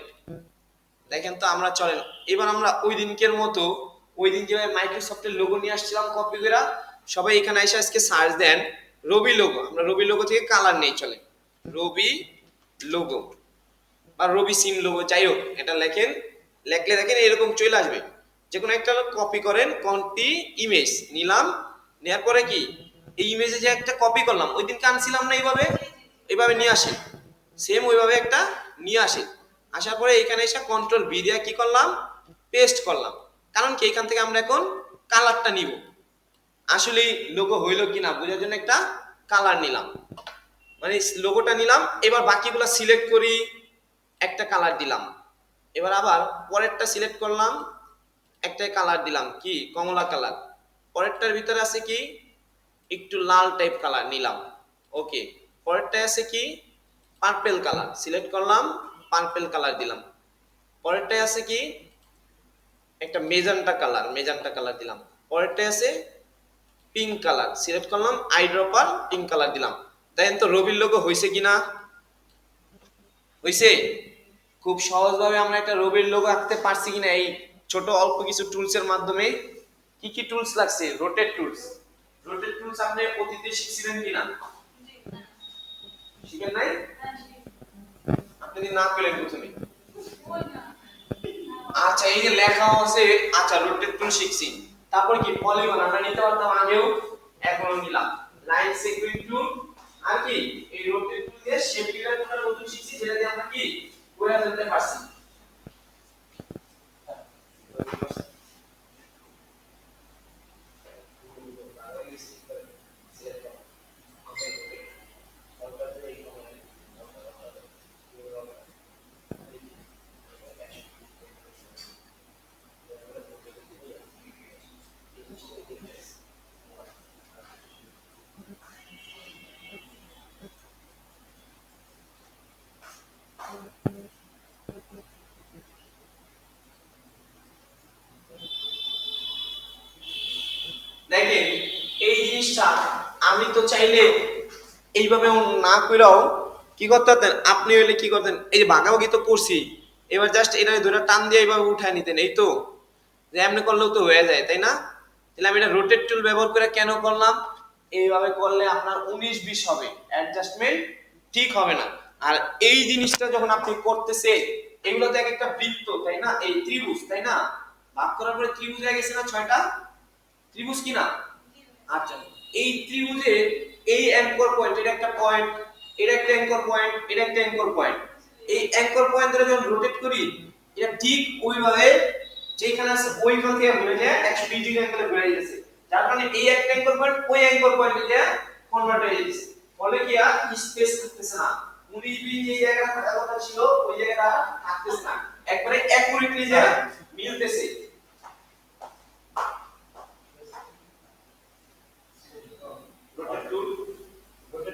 দেখেন তো আমরা চলেন এবার আমরা ওই দিনকের মতো ওই দিন যেভাবে মাইক্রোসফটের লোগো নিয়ে আসছিলাম কপি করে সবাই এখানে এসে আজকে সার্চ দেন রবি লোগো আমরা রবি লোগো থেকে কালার নেই চলে রবি লোগো বা রবি সিম লোগো যাই হোক এটা লেখেন লেখলে দেখেন এরকম চলে আসবে যে কোনো একটা কপি করেন কোনটি ইমেজ নিলাম নেওয়ার পরে কি এই ইমেজে যে একটা কপি করলাম ওই দিনকে আনছিলাম না এইভাবে এইভাবে নিয়ে আসেন সেম ওইভাবে একটা নিয়ে আসেন আসার পরে এখানে এসে কন্ট্রোল ভি দিয়ে কি করলাম পেস্ট করলাম কারণ কি এখান থেকে আমরা এখন কালারটা নিব আসলে লোগো হইলো কিনা বোঝার জন্য একটা কালার নিলাম মানে লোগোটা নিলাম এবার বাকিগুলো সিলেক্ট করি একটা কালার দিলাম এবার আবার পরেরটা সিলেক্ট করলাম একটা কালার দিলাম কি কমলা কালার পরেরটার ভিতরে আছে কি একটু লাল টাইপ কালার নিলাম ওকে পরেরটায় আছে কি পার্পল কালার সিলেক্ট করলাম পার্পল কালার দিলাম পরেরটায় আছে কি একটা মেজেন্টা কালার দিলাম পরেরটায় আছে পিঙ্ক কালার সিলেক্ট করলাম আই ড্রপার পিঙ্ক কালার দিলাম দেখেন তো রবির লোগো হইছে কিনা হইছে খুব সহজভাবে আমরা একটা রবির লোগো আঁকতে পারছি কিনা এই ছোট অল্প কিছু টুলসের মাধ্যমে কি কি টুলস লাগছে রোটেট টুলস আপনি অতীতে শিখছিলেন কিনা শিখেন নাই আপনি না পেলেন প্রথমে আচ্ছা এই যে লেখা আছে আচ্ছা রোটেট টুল শিখছি তারপর কি পলিগন আমরা নিতে পারতাম আগেও এখনো নিলাম লাইন সেগমেন্ট টুল আর কি এই রোটেট টুল দিয়ে শেপ বিলার আমরা নতুন শিখছি যেটা দিয়ে আমরা কি করে ফেলতে পারছি দেখেন এই জিনিসটা আমি তো চাইলে এইভাবে না কইরাও কি করতে পারতেন আপনি হইলে কি করতেন এই যে ভাগাভাগি তো করছি এবার জাস্ট এটা ধরে টান দিয়ে এইভাবে উঠায় নিতেন এই তো যে এমনি করলেও তো হয়ে যায় তাই না তাহলে আমি এটা রোটেট টুল ব্যবহার করে কেন করলাম এইভাবে করলে আপনার 19-20 হবে অ্যাডজাস্টমেন্ট ঠিক হবে না আর এই জিনিসটা যখন আপনি করতেছে এগুলো তো একটা বৃত্ত তাই না এই ত্রিভুজ তাই না ভাগ করার পরে ত্রিভুজ হয়ে গেছে না 6টা ত্রিভুজ কি না আচ্ছা এই ত্রিভুজে এই অ্যাঙ্কর পয়েন্ট এটা একটা পয়েন্ট এটা একটা অ্যাঙ্কর পয়েন্ট এটা একটা অ্যাঙ্কর পয়েন্ট এই অ্যাঙ্কর পয়েন্ট ধরে যখন রোটেট করি এটা ঠিক ওইভাবে যেখানে আছে ওইখান থেকে ঘুরে যায় 120 ডিগ্রি অ্যাঙ্গেলে ঘুরে যাচ্ছে যার কারণে এই একটা অ্যাঙ্কর পয়েন্ট ওই অ্যাঙ্কর পয়েন্টে কনভার্ট হয়ে যাচ্ছে ফলে কি আর স্পেস থাকতেছে না 19-20 যে জায়গাটা থাকার কথা ছিল ওই জায়গাটা থাকতেছে না একবারে অ্যাকুরেটলি যা মিলতেছে রোটেট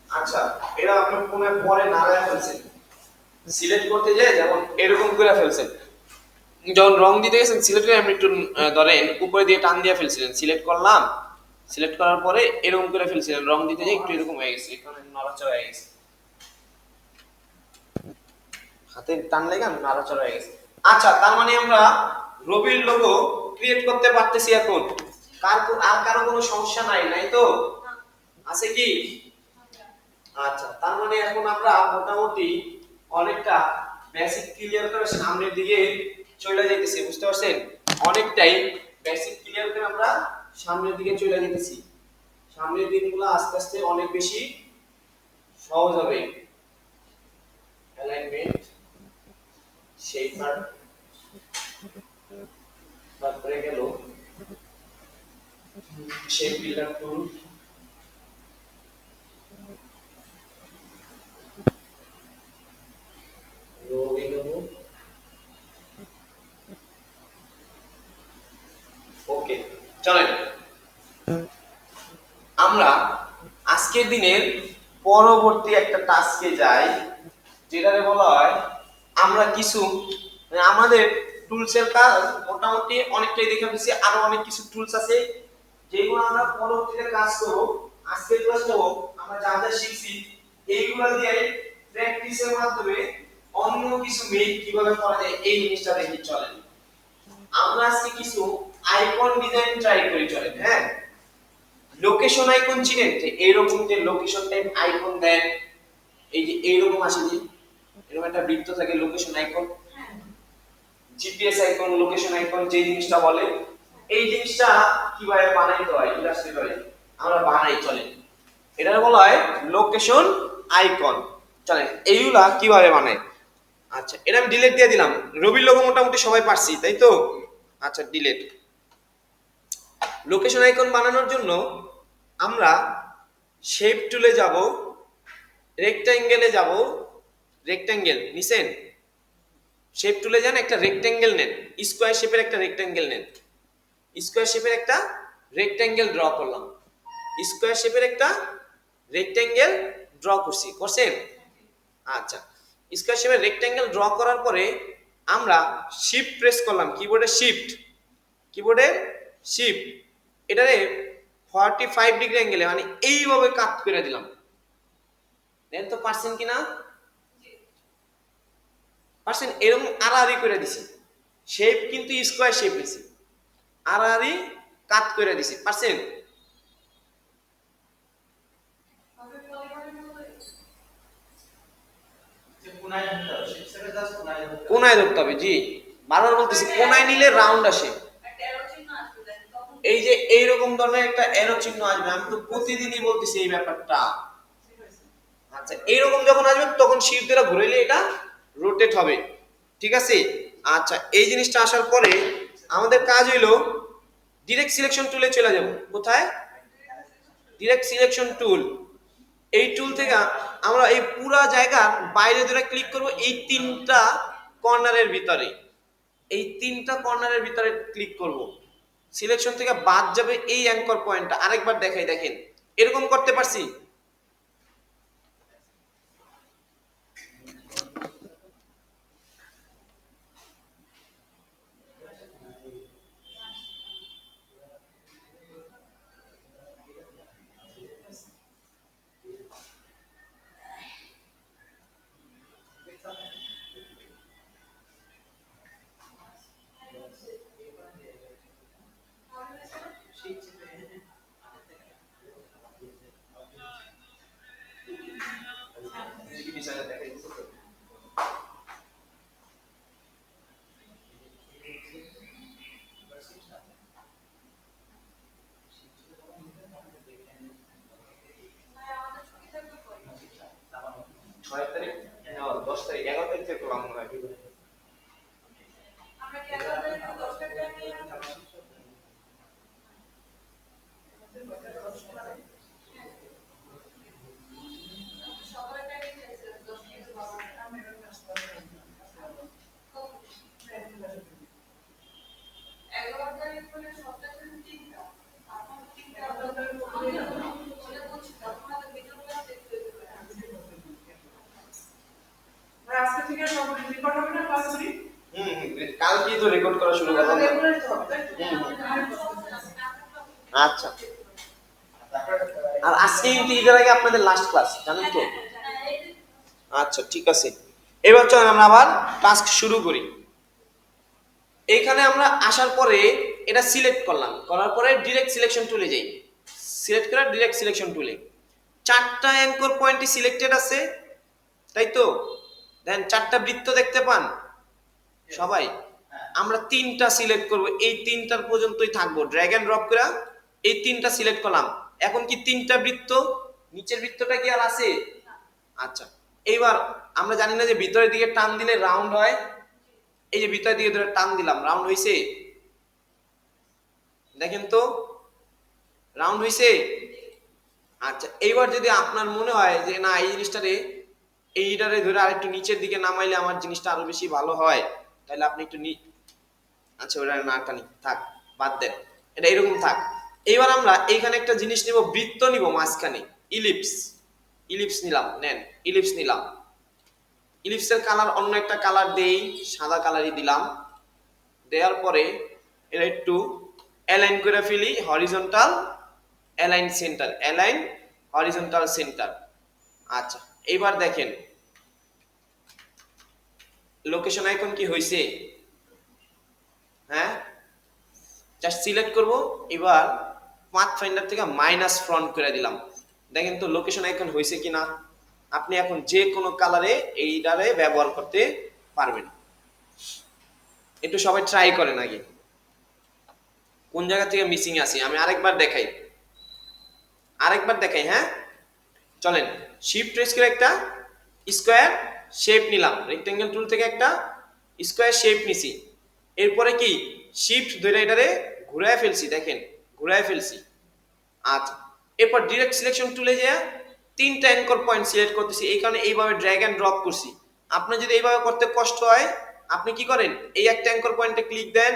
আচ্ছা, এটা আপনি পরে নাড়ায় ফেলছেন, সিলেক্ট করতে যায় যেমন এরকম করে ফেলছেন, যখন রং দিতে গেছেন সিলেক্ট করে আপনি একটু ধরেন উপরে দিয়ে টান দিয়ে ফেলছিলেন, সিলেক্ট করলাম, সিলেক্ট করার পরে এরকম করে ফেলছিলেন, রং দিতে যায় একটু এরকম হয়ে গেছে, এখানে নড়াচড়া হয়ে গেছে, হাতে টান লেগে নাড়াচড়া হয়ে গেছে। আচ্ছা, তার মানে আমরা রবির লোগো ক্রিয়েট করতে পারতেছি এখন, আর কারো কোনো সমস্যা নাই, নাই তো? আছে কি? আচ্ছা, তার মানে এখন আমরা মোটামুটি অনেকটা বেসিক ক্লিয়ার করে সামনের দিকে চলে যাইতেছি, বুঝতে পারছেন? অনেকটাই বেসিক ক্লিয়ার করে আমরা সামনের দিকে চলে যাইতেছি, সামনের দিনগুলো আস্তে আস্তে অনেক বেশি সহজ হবে। অ্যালাইনমেন্ট, শেপার, তারপরে গেল শেপ বিল্ডার টুল, ওকে। চলেন আমরা আজকের দিনের পরবর্তী একটা টাস্কে যাই, যেটাকে বলা হয় আমরা কিছু আমাদের টুলসের কাজ মোটামুটি অনেকটাই দেখে ফেলছি, আরো অনেক কিছু টুলস আছে যেগুলো আমরা পরবর্তীতে কাজ করব। আজকের ক্লাসটা আমরা যা যা শিখছি এইগুলো দিয়ে প্র্যাকটিসের মাধ্যমে অন্য কিছু মেক কিভাবে করা যায় এই জিনিসটা দেখি। চলেন আমরা আজকে কিছু আইকন ডিজাইন ট্রাই করি। চলেন, হ্যাঁ, লোকেশন আইকন চিনেন? যে এইরকম যে লোকেশন টাইপ আইকন দেন, এই যে এইরকম আসে, যে এরকম একটা বৃত্ত থাকে location icon, GPS icon, location icon যে জিনিসটা বলে, এই জিনিসটা কিভাবে বানাইতে হয় ইলাস্ট্রেটরে আমরা বানাই। চলেন এটা বলা হয় লোকেশন আইকন। চলেন এইগুলা কিভাবে বানায়। আচ্ছা, এটা আমি ডিলিট দিয়ে দিলাম, রবির লোগো মোটামুটি সবাই পারছি, তাই তো? আচ্ছা, ডিলিট। লোকেশন আইকন বানানোর জন্য আমরা শেপ টুলে যাব, রেক্টাঙ্গেলে যাব, রেক্টাঙ্গেল নিছেন, শেপ টুলে যান, একটা রেক্টাঙ্গেল নেন, স্কোয়ার শেপের একটা রেক্টাঙ্গেল নেন, স্কোয়ার শেপের একটা রেক্টাঙ্গেল ড্র করলাম, স্কোয়ার শেপের একটা রেক্টাঙ্গেল ড্র করছেন? আচ্ছা, স্কোয়ার শেপের রেক্টাঙ্গেল ড্র করার পরে আমরা শিফট প্রেস করলাম, কিবোর্ডে শিফট, এটারে 45 ডিগ্রি অ্যাঙ্গেলে মানে এইভাবে কাট করে দিলাম। দেন তো পারছেন কিনা? পারছেন? এরকম আড়াআড়ি করে দিছি, শেপ কিন্তু স্কোয়ার শেপ নিছি, আড়াআড়ি কাট করে দিছি, পারছেন? কোনায় ধরতে হবে, জি, বারবার বলতেছি, কোনায় নিলে রাউন্ড আসে, এই যে এইরকম ধরনের একটা এরো চিহ্ন আসবে, আমি তো প্রতিদিনই বলতেছি এই ব্যাপারটা। আচ্ছা, এইরকম যখন আসবে তখন শিফট দ্বারা ঘুরাইলে এটা রোটেট হবে, ঠিক আছে? আচ্ছা, এই জিনিসটা আসার পরে আমাদের কাজ হইলো ডিরেক্ট সিলেকশন টুলে চলে যাব। কোথায়? Direct selection tool. এই টুল থেকে আমরা এই পুরো জায়গার বাইরে ধরে ক্লিক করব, এই তিনটা কর্নারের ভিতরে, এই তিনটা কর্নারের ভিতরে ক্লিক করব, সিলেকশন থেকে বাদ যাবে এই অ্যাঙ্কর পয়েন্টটা। আরেকবার দেখাই, দেখেন এরকম করতে পারছি? ছয় তারিখ, 10 তারিখ, 11 তারিখ থেকে করলাম মনে হয়। কালকে তো রেকর্ড করা শুরু করলাম। আচ্ছা, আর আজকে কিন্তু ঈদের আগে আপনাদের লাস্ট ক্লাস, জানেন তো? আচ্ছা ঠিক আছে, এবার চলেন আমরা আবার টাস্ক শুরু করি। এইখানে আমরা আসার পরে এটা সিলেক্ট করলাম, করার পরে ডিরেক্ট সিলেকশন টুলে যাই, সিলেক্ট করে ডিরেক্ট সিলেকশন টুলে 4টা অ্যাঙ্কর পয়েন্টই সিলেক্টেড আছে, তাই তো? দেন 4টা বৃত্ত দেখতে পান সবাই। আমরা 3টা সিলেক্ট করব, এই 3টার পর্যন্তই থাকবো, ড্র্যাগ এন্ড ড্রপ করে এই 3টা সিলেক্ট করলাম। এখন কি 3টা বৃত্ত, নিচের বৃত্তটা কি আর আছে? আচ্ছা, এইবার আমরা জানি না যে ভিতরের দিকে টান দিলে রাউন্ড হয়, এই যে ভিতরের দিকে ধরে টান দিলাম, রাউন্ড হইছে? দেখেন তো রাউন্ড হইছে? আচ্ছা, এইবার যদি আপনার মনে হয় যে না এই জিনিসটারে এইটারে ধরে আরেকটু নিচের দিকে নামাইলে আমার জিনিসটা আরো বেশি ভালো হয়, তাহলে আপনি একটু আচ্ছা ওটা না টানি, থাক, বাদ দেন, এটা এরকম থাক। এইবার আমরা এইখানে একটা জিনিস নিব, বৃত্ত নিব মাঝখানে, ইলিপস, ইলিপস নিলাম, নেন ইলিপস নিলাম। ইলিপসের কালার অন্য একটা কালার দেই, সাদা কালারই দিলাম। দেওয়ার পরে এটা একটু অ্যালাইন করে ফেলি, horizontal align centre, align horizontal centre. আচ্ছা, এইবার দেখেন লোকেশন আইকন কি হয়েছে? হ্যাঁ, জাস্ট সিলেক্ট করব, এবার পাথ ফাইন্ডার থেকে মাইনাস ফ্রন্ট করে দিলাম। দেখেন তো লোকেশন আইকন হয়েছে কিনা। আপনি এখন যে কোনো কালারে এইটারে ব্যবহার করতে পারবেন। একটু সবাই ট্রাই করেন আগে কোন জায়গা থেকে মিসিং আছে। আমি আরেকবার দেখাই, হ্যাঁ চলেন। শিফট প্রেস করে একটা স্কোয়ার শেপ নিলাম, রেক্টেঙ্গেল টুল থেকে একটা স্কোয়ার শেপ নিছি। এরপরে কি শিফট ধরে এটারে ঘুরায় ফেলছি, দেখেন ঘুরায় ফেলছি। আচ্ছা, এরপর ডিরেক্ট সিলেকশন টুলে যায় 3টা অ্যাঙ্কর পয়েন্ট সিলেক্ট করতেছি, এই কারণে এইভাবে ড্র্যাগ এন্ড ড্রপ করছি। আপনার যদি এইভাবে করতে কষ্ট হয়, আপনি কি করেন, এই একটা অ্যাঙ্কর পয়েন্টে ক্লিক দেন,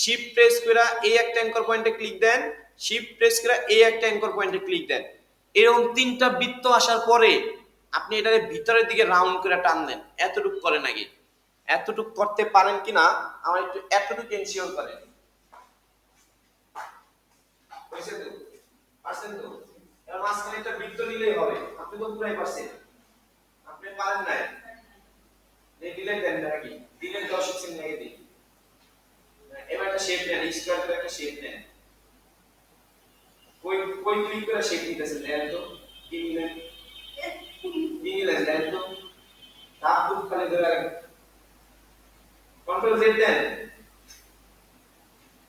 শিফট প্রেস করে এই একটা অ্যাঙ্কর পয়েন্টে ক্লিক দেন, শিফট প্রেস করে এই একটা অ্যাঙ্কর পয়েন্টে ক্লিক দেন। এরকম 3টা বৃত্ত আসার পরে আপনি এটারে ভিতরের দিকে রাউন্ড করে টান দেন। এতটুকু করেন আগে, এতটুকু করতে পারেন কিনা আমার একটু এতটুকু এনশিওর করেন। হয়েছে তো? পারছেন তো? এবার মাঝখানে একটা বৃত্ত নিলেই হবে, আপনি তো পুরাই পারছেন। আপনি পারেন না, এই ডিলেট দেন নাকি? ডিলেট 10 সেকেন্ড লাগে দিই। এবার একটা শেপ নেন, স্কয়ার করে একটা শেপ নেন। কই কই ক্লিক করে শেপ নিতেছেন, দেন তো কি নিলেন? কি নিলেন দেন তো? তাপ খুব খালি ধরে রাখেন। কন্ট্রোল জেড দেন,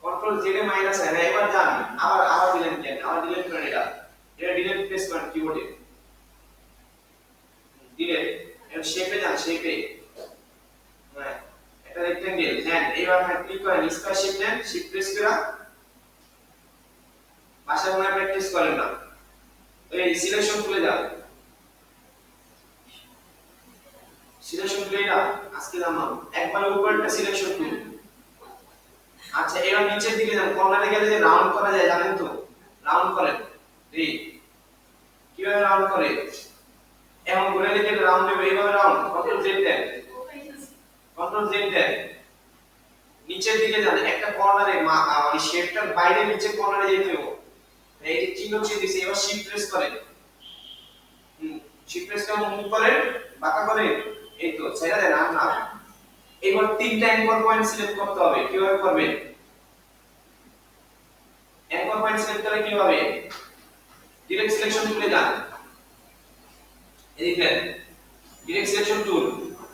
কন্ট্রোল জেড এ মাইনাস হয় না। এবার যান, আবার ডিলেট দেন, আবার ডিলেট করেন। এটা ডিলেট প্রেস করেন কিবোর্ডে, ডিলেট। এর শেপে যান, শেপে, হ্যাঁ এটা রেক্টেঙ্গেল নেন। এবার ক্লিক করেন, স্কয়ার শেপ নেন, শিফট প্রেস করে। বাসায় মনে প্র্যাকটিস করেন না, এই সিলেকশন টুলে যান, সিলেকশন টুলে যান, আজকে জানলাম একবার উপরটা সিলেকশন টুল। আচ্ছা, এবার নিচের দিকে যান, কর্নারে গেলে যে রাউন্ড করা যায় জানেন তো? রাউন্ড করেন, কিভাবে রাউন্ড করে? এখন ঘুরে দিকে রাউন্ড দেবে, এইভাবে রাউন্ড, কন্ট্রোল জেড দেন, কন্ট্রোল জেড দেন। নিচের দিকে যান, একটা কর্নারে মানে শেপটার বাইরে নিচে কর্নারে যেতে হবে, এই যে চিহ্ন চিহ্ন দিছি। এবার শিফট প্রেস করেন, শিফট প্রেস করে মুভ করেন, বাঁকা করেন, এই তো ছেড়ে দেন। আর না, এবার 3টা অ্যাঙ্কর পয়েন্ট সিলেক্ট করতে হবে। কিভাবে করবেন? অ্যাঙ্কর পয়েন্ট সিলেক্ট করে কিভাবে? ডিরেক্ট সিলেকশন টুলে যান, এই দেখেন ডিরেক্ট সিলেকশন টুল,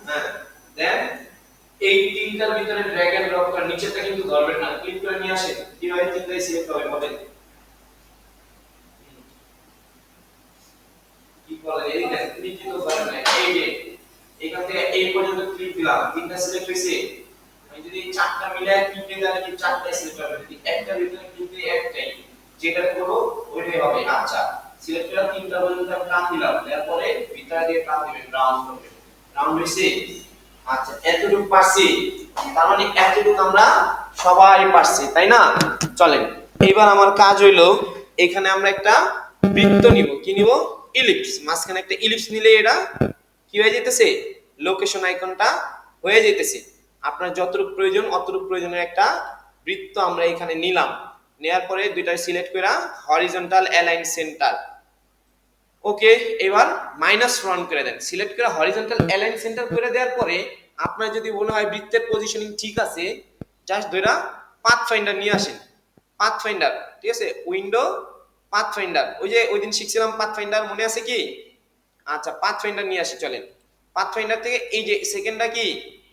হ্যাঁ দেন এই 3টার ভিতরে ড্র্যাগ এন্ড ড্রপ করে, নিচেরটা কিন্তু ধরবেন না, ক্লিক করে নিয়ে আসেন। কিভাবে 3টাই সিলেক্ট হবে বলেন? কি বলে এই দেখেন, ক্লিক কিন্তু ধরেন না, এই যে এখান থেকে এই পর্যন্ত ক্লিক দিলাম, 3টা সিলেক্ট হইছে। আমি যদি 4টা মিলায় ক্লিক দিই তাহলে কি 4টাই সিলেক্ট হবে? যদি একটা ভিতরে ক্লিক দিই একটাই, যেটা করব ওইটাই হবে। আচ্ছা, সিলেক্ট করে 3টা পর্যন্ত আমি টান দিলাম, তারপরে ভিতরে দিয়ে টান দিবেন, রাউন্ড করবেন। রাউন্ড হইছে? আচ্ছা, এতটুকু পারছি, তার মানে এতটুকু আমরা সবাই পারছি, তাই না? চলেন, এইবার আমার কাজ হইলো এখানে আমরা একটা বৃত্ত নিব। কি নিব? ইলিপস। মাঝখানে একটা ইলিপস নিলে এটা কি হয়ে যেতেছে? লোকেশন আইকনটা হয়ে যাইতেছে। আপনার যতটুকু প্রয়োজন অতটুকু প্রয়োজনের একটা বৃত্ত আমরা এখানে নিলাম, নেয়ার পরে দুইটা সিলেক্ট করে হরিজন্টাল অ্যালাইন সেন্টার। ওকে, এবার মাইনাস ফ্রন্ট করে দেন, সিলেক্ট করে হরিজন্টাল অ্যালাইন সেন্টার করে দেওয়ার পরে আপনার যদি মনে হয় বৃত্তের পজিশনিং ঠিক আছে, জাস্ট ধরে পাথ ফাইন্ডার নিয়ে আসেন। পাথ ফাইন্ডার, ঠিক আছে, উইন্ডো পাথ ফাইন্ডার, ওই যে ওই দিন শিখছিলাম পাথ ফাইন্ডার, মনে আছে কি? আচ্ছা, পাথ ফাইন্ডার নিয়ে আসি চলেন। পাথ ফাইন্ডার থেকে এই যে সেকেন্ডটা কি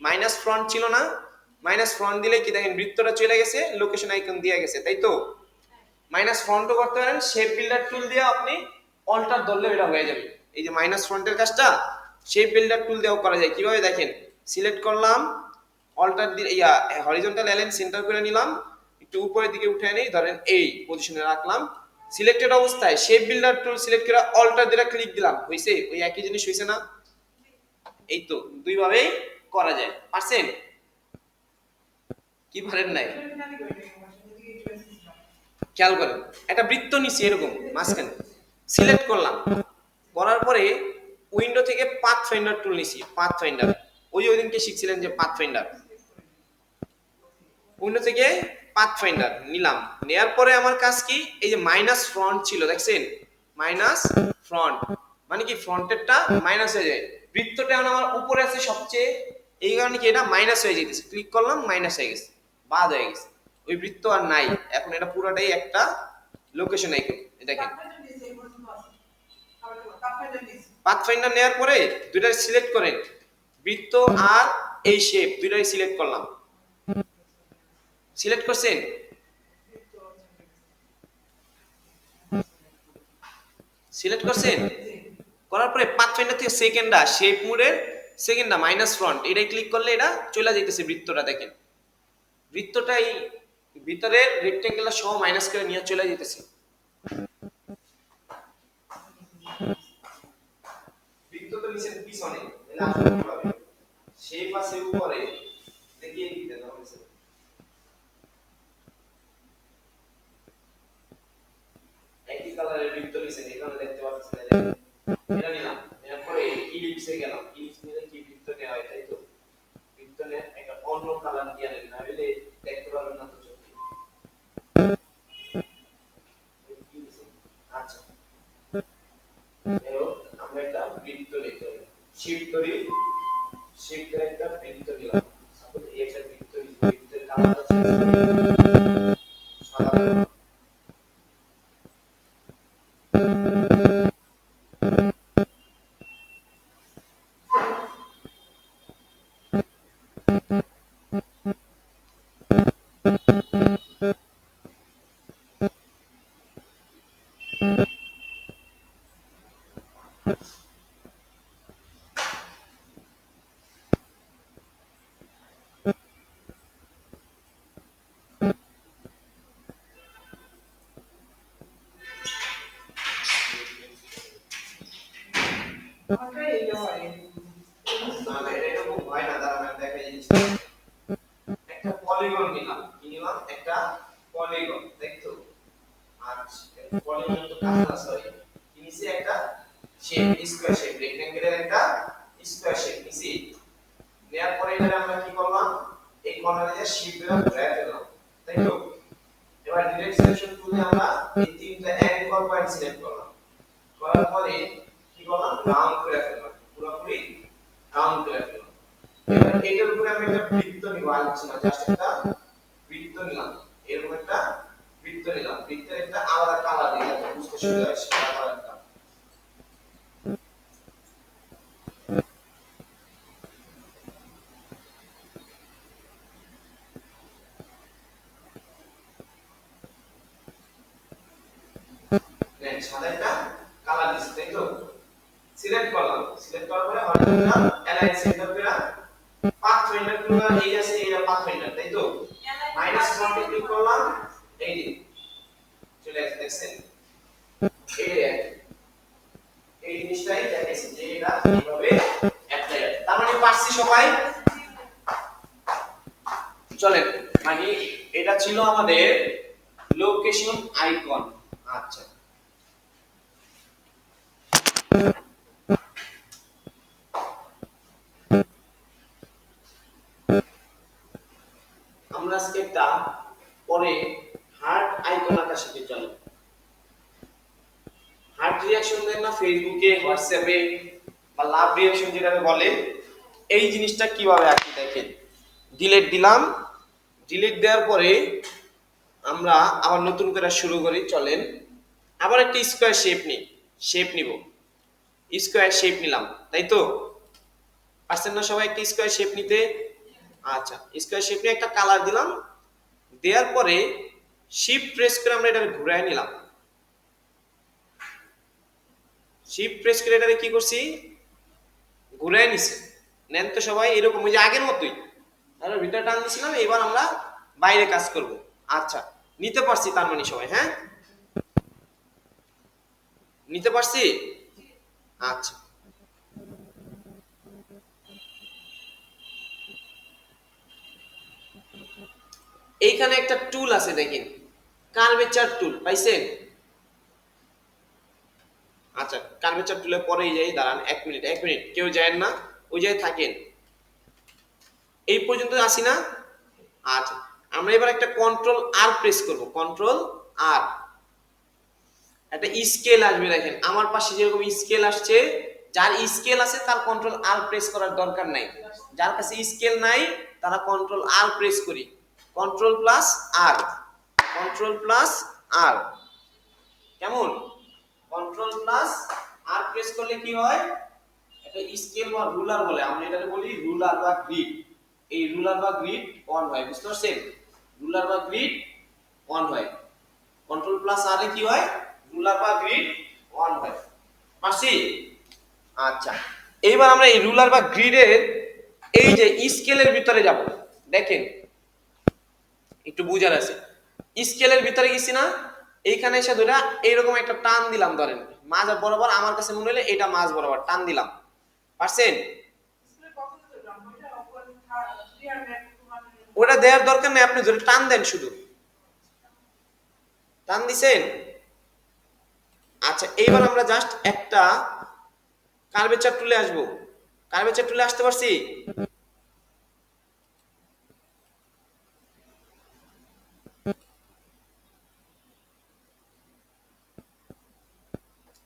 মাইনাস ফ্রন্ট ছিল না, মাইনাস ফ্রন্ট দিলে কি দেখেন বৃত্তটা চলে গেছে, লোকেশন আইকন দিয়ে গেছে, তাই তো? মাইনাস ফ্রন্টও করতে পারেন, শেপ বিল্ডার টুল দিয়ে আপনি অল্টার ধরলে এটা হয়ে যাবে। এই যে মাইনাস ফ্রন্টের কাজটা শেপ বিল্ডার টুল দিয়েও করা যায়। কিভাবে দেখেন, সিলেক্ট করলাম, অল্টার দিয়ে হরিজন্টাল অ্যালাইন সেন্টার করে নিলাম, একটু উপরের দিকে উঠে নেই, ধরেন এই পজিশনে রাখলাম, সিলেক্টেড অবস্থায় শেপ বিল্ডার টুল সিলেক্ট করে অল্টার দিয়ে ক্লিক দিলাম, হইছে? ওই একই জিনিস হইছে না? এই তো দুই ভাবেই করা যায়। পারছেন কি পারেন নাই? খেয়াল করেন, একটা বৃত্ত নিছি এরকম মাঝখানে, সিলেক্ট করলাম, করার পরে উইন্ডো থেকে পাথ ফাইন্ডার টুল নিছি, পাথ ফাইন্ডার, ওই দিনকে শিখছিলেন যে পাথ ফাইন্ডার, উইন্ডো থেকে পাথ ফাইন্ডার নিলাম, নেয়ার পরে আমার কাজ কি, এই যে মাইনাস ফ্রন্ট ছিল দেখছেন, মাইনাস ফ্রন্ট মানে কি ফ্রন্টেরটা মাইনাস হয়ে যায়, বৃত্তটা এখন আমার উপরে আছে সবচেয়ে, এই কারণে কি এটা মাইনাস হয়ে যাইতেছে, ক্লিক করলাম মাইনাস হয়ে গেছে, বাদ হয়ে গেছে, ওই বৃত্ত আর নাই, এখন এটা পুরোটাই একটা লোকেশন আইকন। দেখেন পাথ ফাইন্ডার নেওয়ার পরে দুইটা সিলেক্ট করেন, বৃত্ত আর এই শেপ দুইটাই সিলেক্ট করলাম, সিলেক্ট করছেন, সিলেক্ট করছেন, করার পরে পাথ ফাইন্ডার থেকে সেকেন্ডটা শেপ মোডের সেকেন্ডটা মাইনাস ফ্রন্ট, এটাই ক্লিক করলে এটা চলে যাইতেছে বৃত্তটা, দেখেন বৃত্তটাই ভিতরের রেক্টেঙ্গেলটা সহ মাইনাস করে নিয়ে চলে যেতেছে। বৃত্ত তো নিচের পিছনে, তাহলে আসলে কিভাবে শেপ আছে উপরে দেখিয়ে দিতে হবে। একই কালারের বৃত্ত নিছেন, এখানে দেখতে পাচ্ছেন, এটা নিলাম, এরপরে ইলিপসে গেলাম, ইলিপস নিলে কি বৃত্ত নেওয়া হয়, তাই তো? বৃত্ত নিয়ে একটা অন্য কালার দিয়ে নেন, না হলে দেখতে পারবেন না তো চোখে। আচ্ছা, এরো আমরা একটা বৃত্ত নিতে হবে, শিফট করি, শিফট করে একটা বৃত্ত নিলাম, সাপোজ এই একটা বৃত্ত, বৃত্তের কালার আছে সাদা, না এটা এরকম হয় না, দাঁড়ান আমি দেখাই জিনিসটা। একটা পলিগন নিলাম, কি নিলাম, একটা পলিগন, দেখতো? আচ্ছা, পলিগন তো কাজ হয়, নিচে একটা শেপ, স্কয়ার শেপ, রেক্টেঙ্গেলের একটা স্কয়ার শেপ নিচে, নেয়ার পরে এটা আমরা কি করলাম, এই কর্নারে যে শিফট দিয়ে ঘুরায় ফেললাম, তাই তো? এবার ডিরেক্ট সিলেকশন টুলে আমরা এই তিনটা অ্যাঙ্গল পয়েন্ট সিলেক্ট করলাম, করার পরে কি করলাম, রাউন্ড করে ফেললাম, পুরোপুরি রাউন্ড করে ফেললাম। এবার এটার উপরে আমি একটা বৃত্ত নিব, আর কিছু না, জাস্ট একটা বৃত্ত নিলাম, এরকম একটা বৃত্ত নিলাম, বৃত্তের একটা আলাদা কালার দিই যাতে বুঝতে সুবিধা হয়, সাদা কালারটা। নেন সাদা একটা কালার দিছি, তাই তো? সিলেক্ট করলাম, সিলেক্ট করার পরে হরিজন্টাল অ্যালাইন সেন্টার করে পাথ ফাইন্ডার গুলো এই আছে, এই পাথ ফাইন্ডার, তাই তো? মাইনাস ফ্রন্টে ক্লিক করলাম, এই যে চলে আসছে, দেখছেন? এই জিনিসটাই দেখাইছি যে এটা কিভাবে অ্যাপ্লাই হয়। তার মানে পারছি সবাই? চলেন, মানে এটা ছিল আমাদের লোকেশন আইকন। আচ্ছা, পরে হার্ট আইকন আঁকা শিখে চলেন। হার্ট রিঅ্যাকশন দেন না ফেসবুকে, হোয়াটসঅ্যাপে বা লাভ রিঅ্যাকশন যেটাকে বলে, এই জিনিসটা কিভাবে আঁকি দেখেন। ডিলিট দিলাম, ডিলিট দেওয়ার পরে আমরা আবার নতুন করে শুরু করি। চলেন আবার একটা স্কোয়ার শেপ নিব, স্কোয়ার শেপ নিলাম, তাই তো পারছেন না সবাই একটা স্কোয়ার শেপ নিতে? আচ্ছা, স্কোয়ার শেপ নিয়ে একটা কালার দিলাম, দেওয়ার পরে শিফট প্রেস করে আমরা এটা ঘুরায় নিলাম। শিফট প্রেস করে এটারে কি করছি, ঘুরায় নিছি। নেন তো সবাই এরকম, ওই যে আগের মতোই আমরা ভিতরে টান দিছিলাম, এবার আমরা বাইরে কাজ করব। আচ্ছা, নিতে পারছি তার মানে সবাই? হ্যাঁ, নিতে পারছি। আচ্ছা, এইখানে একটা টুল আছে দেখেন, কার্ভেচার টুল পাইছেন? আচ্ছা, কার্ভেচার টুলে পরেই যাই, দাঁড়ান এক মিনিট কেউ যায় না, ওই জায়গায় থাকেন। এই পর্যন্ত আসি না? আচ্ছা, আমরা এবার একটা কন্ট্রোল আর প্রেস করব, কন্ট্রোল আর, একটা স্কেল আসবে দেখেন আমার পাশে যেরকম স্কেল আসছে, যার স্কেল আছে তার কন্ট্রোল আর প্রেস করার দরকার নাই, যার কাছে স্কেল নাই তারা কন্ট্রোল আর প্রেস করি, কন্ট্রোল প্লাস আর, কন্ট্রোল প্লাস আর, কেমন? কন্ট্রোল প্লাস আর প্রেস করলে কি হয়, এটা স্কেল বা রুলার বলে, আমরা এটাকে বলি রুলার বা গ্রিড। এই রুলার বা গ্রিড অন হয়, বুঝতে পারছেন? রুলার বা গ্রিড অন হয়, কন্ট্রোল প্লাস আর এ কি হয়, রুলার বা গ্রিড অন হয়। পারছি? আচ্ছা, এইবার আমরা এই রুলার বা গ্রিডের এই যে স্কেলের ভিতরে যাব, দেখেন একটু বুঝার আছে। স্কেলের ভিতরে গেছি না, এইখানে এসে ধরে এইরকম একটা টান দিলাম, ধরেন মাঝ বরাবর, আমার কাছে মনে হলে এটা মাঝ বরাবর টান দিলাম, পারছেন? ওটা দেওয়ার দরকার নেই, আপনি ধরে টান দেন, শুধু টান দিছেন। আচ্ছা, এইবার আমরা জাস্ট একটা কার্ভেচার টুলে আসবো, কার্ভেচার টুলে আসতে পারছি?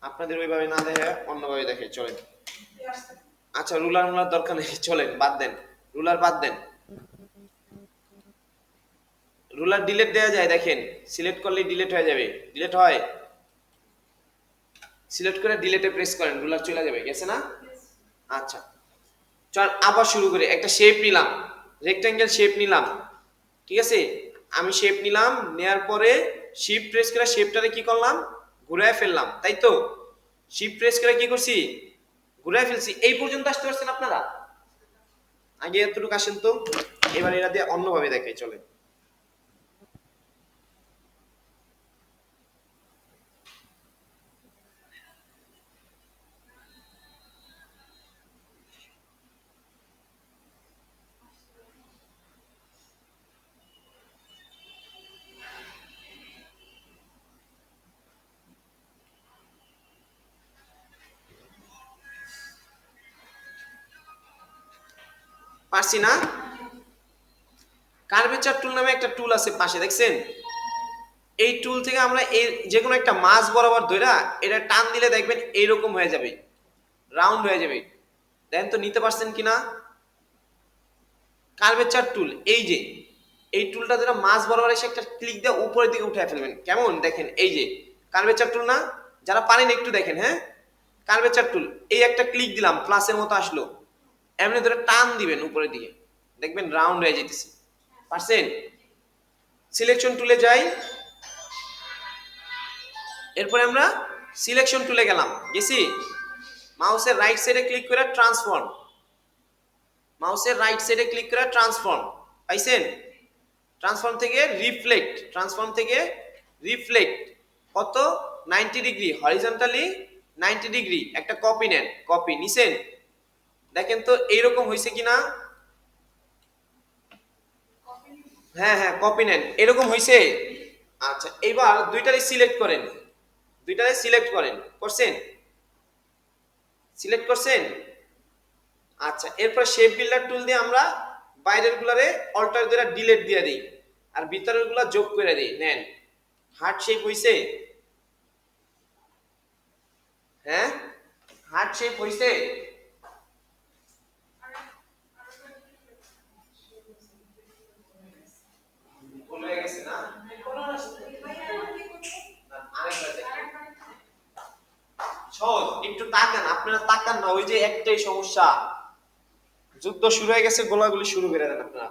আপনাদের ওইভাবে না দেখে অন্যভাবে দেখে, চলেন। আচ্ছা, রুলার দরকার নেই, চলেন বাদ দেন, রুলার বাদ দেন। রুলার ডিলিট দেওয়া যায়, দেখেন সিলেক্ট করলে ডিলিট হয়ে যাবে, ডিলিট হয়, সিলেক্ট করে ডিলিটে প্রেস করেন, রুলার চলে যাবে, গেছে না? আচ্ছা, চল আবার শুরু করি। একটা শেপ নিলাম, রেক্টাঙ্গেল শেপ নিলাম, ঠিক আছে? আমি শেপ নিলাম, নেয়ার পরে শিফট প্রেস করে শেপটারে কি করলাম, ঘুরায় ফেললাম, তাই তো? শিফট প্রেস করে কি করছি, ঘুরায় ফেলছি। এই পর্যন্ত আসতে পারছেন আপনারা? আগে এতটুকু আসেন তো, এবার এরা দিয়ে অন্যভাবে দেখাই, চলে। পারছি না? কার্ভেচার টুল নামে একটা টুল আছে পাশে, দেখছেন? এই টুল থেকে আমরা এই যে কোনো একটা মাছ বরাবর ধইরা এটা টান দিলে দেখবেন এইরকম হয়ে যাবে, রাউন্ড হয়ে যাবে। দেখেন তো নিতে পারছেন কিনা? কার্ভেচার টুল, এই যে এই টুলটা যেটা মাছ বরাবর এসে একটা ক্লিক দিয়ে উপরের দিকে উঠায় ফেলবেন, কেমন? দেখেন এই যে কার্ভেচার টুল না, যারা পারেন একটু দেখেন। হ্যাঁ, কার্ভেচার টুল, এই একটা ক্লিক দিলাম, প্লাসের মতো আসলো, এমনি ধরে টান দিবেন উপরের দিকে, দেখবেন রাউন্ড হয়ে যেতেছে। পারছেন? সিলেকশন টুলে যাই, এরপরে আমরা সিলেকশন টুলে গেলাম, গেছি। মাউসের রাইট সাইডে ক্লিক করে ট্রান্সফর্ম, মাউসের রাইট সাইডে ক্লিক করে ট্রান্সফর্ম, পাইছেন? ট্রান্সফর্ম থেকে রিফ্লেক্ট, ট্রান্সফর্ম থেকে রিফ্লেক্ট, কত? 90 ডিগ্রি, হরিজন্টালি 90 ডিগ্রি। একটা কপি নেন, কপি নিছেন, দেখেন তো এইরকম হয়েছে কিনা। হ্যাঁ হ্যাঁ, কপি নেন, এরকম হয়েছে। আচ্ছা, এবার দুইটারে সিলেক্ট করেন, দুইটারে সিলেক্ট করেন, করছেন? সিলেক্ট করছেন? আচ্ছা, এরপর শেপ বিল্ডার টুল দিয়ে আমরা বাইরের গুলারে অল্টার দিয়ে ডিলিট দিয়ে দিই, আর ভিতরের গুলা যোগ করে দিই। নেন, হার্ট শেপ হইছে? হ্যাঁ, হার্ট শেপ হইছে? ভুলে গেছে না? আরেকবার দেখেন। সহজ, একটু তাকান, আপনারা তাকান না, ওই যে একটাই সমস্যা, যুদ্ধ শুরু হয়ে গেছে, গোলাগুলি শুরু করে দেন আপনারা।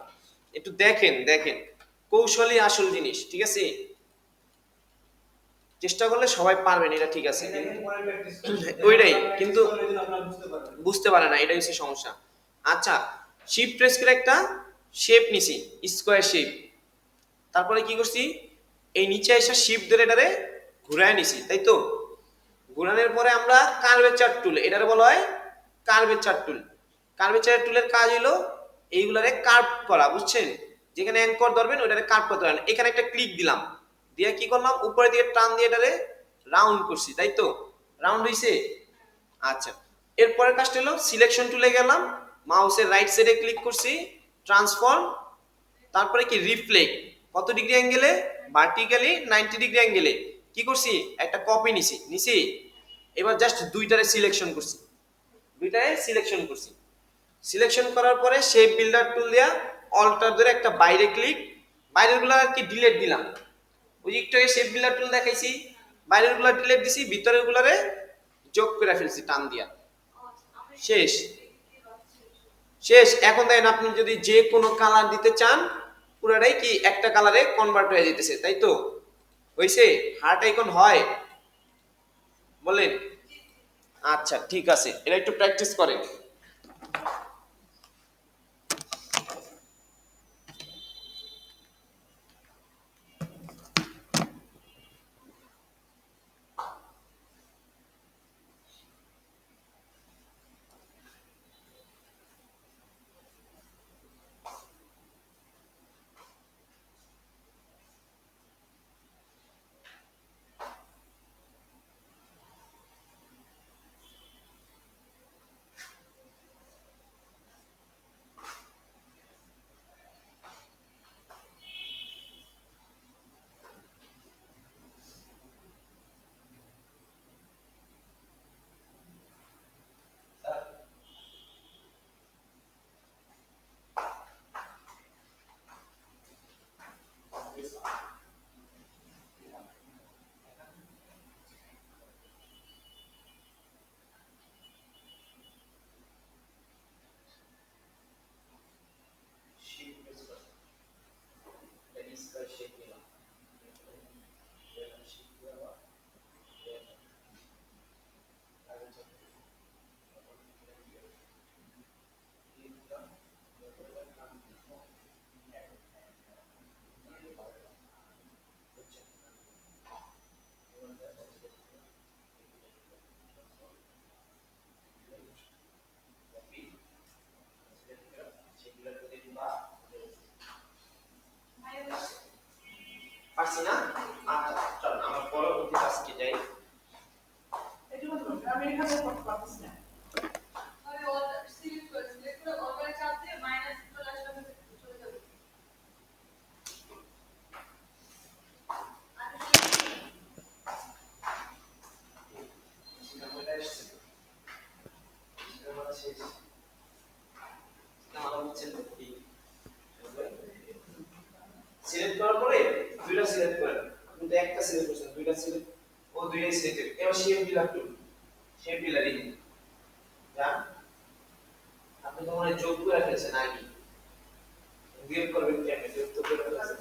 একটু দেখেন, দেখেন, কৌশলই আসল জিনিস, ঠিক আছে? চেষ্টা করলে সবাই পারবেন, এটা ঠিক আছে, ওইটাই কিন্তু বুঝতে পারে না, এটাই হচ্ছে সমস্যা। আচ্ছা, শিফট প্রেস করে একটা শেপ নিছি, স্কোয়ার শেপ। তারপরে কি করছি, এই নিচে এসে শিফট ধরে এটারে ঘুরায় নিছি, তাই তো? ঘুরানোর পরে আমরা কার্ভেচার টুল, এটারে বলা হয় কার্ভেচার টুল। কার্ভেচার টুলের কাজ হলো এইগুলারে কার্ভ করা, বুঝছেন? যেখানে অ্যাঙ্কর ধরবেন ওইটারে কার্ভ করতে পারেন। এখানে একটা ক্লিক দিলাম, দিয়ে কি করলাম, উপরে দিয়ে টান দিয়ে এটারে রাউন্ড করছি, তাই তো? রাউন্ড হইছে? আচ্ছা, এরপরের কাজটা হলো সিলেকশন টুলে গেলাম, মাউসের রাইট সাইডে ক্লিক করছি, ট্রান্সফর্ম, তারপরে কি রিফ্লেক্ট, কত ডিগ্রি অ্যাঙ্গেলে? ভার্টিক্যালি 90 ডিগ্রি অ্যাঙ্গেলে কি করছি, একটা কপি নিছি। এবার জাস্ট দুইটারে সিলেকশন করছি, সিলেকশন করার পরে শেপ বিল্ডার টুল দিয়া অল্টার ধরে একটা বাইরে ক্লিক, বাইরের গুলা আর কি ডিলিট দিলাম, ওই একটু শেপ বিল্ডার টুল দেখাইছি, বাইরের গুলা ডিলিট দিছি, ভিতরের গুলারে যোগ করে ফেলছি টান দিয়া। শেষ, শেষ। এখন দেখেন, আপনি যদি যে কোনো কালার দিতে চান, পুরাটাই কি একটা কালারে কনভার্ট হয়ে যেতেছে, তাই তো? হইছে? হার্ট আইকন হয়? বলেন। আচ্ছা, ঠিক আছে, এটা একটু প্র্যাকটিস করেন। পারছি না? আচ্ছা, চল আমার পরবর্তী টাস্কে যাই। আমি এখানে করতে পারছি না। আরে অর্ডার সিলেক্ট করে অর্ডার চাপ দিয়ে মাইনাস চলে আসবে, চলে যাবে। সিলেক্ট করার পরে দুইটা সিলেক্ট করেন, আপনি তো একটা সিলেক্ট করছেন, দুইটা সিলেক্ট, ও দুইটাই সিলেক্ট। এবার শেপ বিলার টুল, শেপ বিলারই যা, আপনি তো মনে যোগ করে ফেলছেন আগে, বিয়োগ করবেন কেমনে, বিয়োগ তো করে ফেলছেন,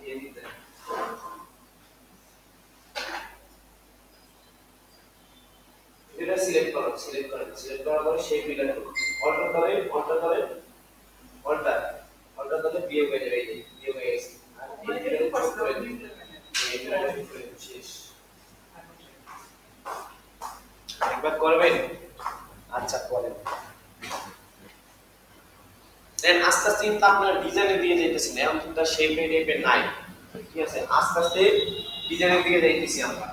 দিয়ে দিতে। এটা সিলেক্ট করুন, সিলেক্ট করার পরে শেপ বিলার টুল, অল্টার করেন, অল্টার করলে বিয়োগ হয়ে যাবে, এই যে বিয়োগ হয়ে গেছে, আর এই যোগ করে দিন, এই যোগ করে দিন, শেষ। একবার করবেন? আচ্ছা, করেন। দেন আস্তে আস্তে কিন্তু আপনার ডিজাইনের দিকে যাইতেছেন, এখন কিন্তু শেপে টেপে নাই, ঠিক আছে? আস্তে আস্তে ডিজাইনের দিকে যাইতেছি আমরা।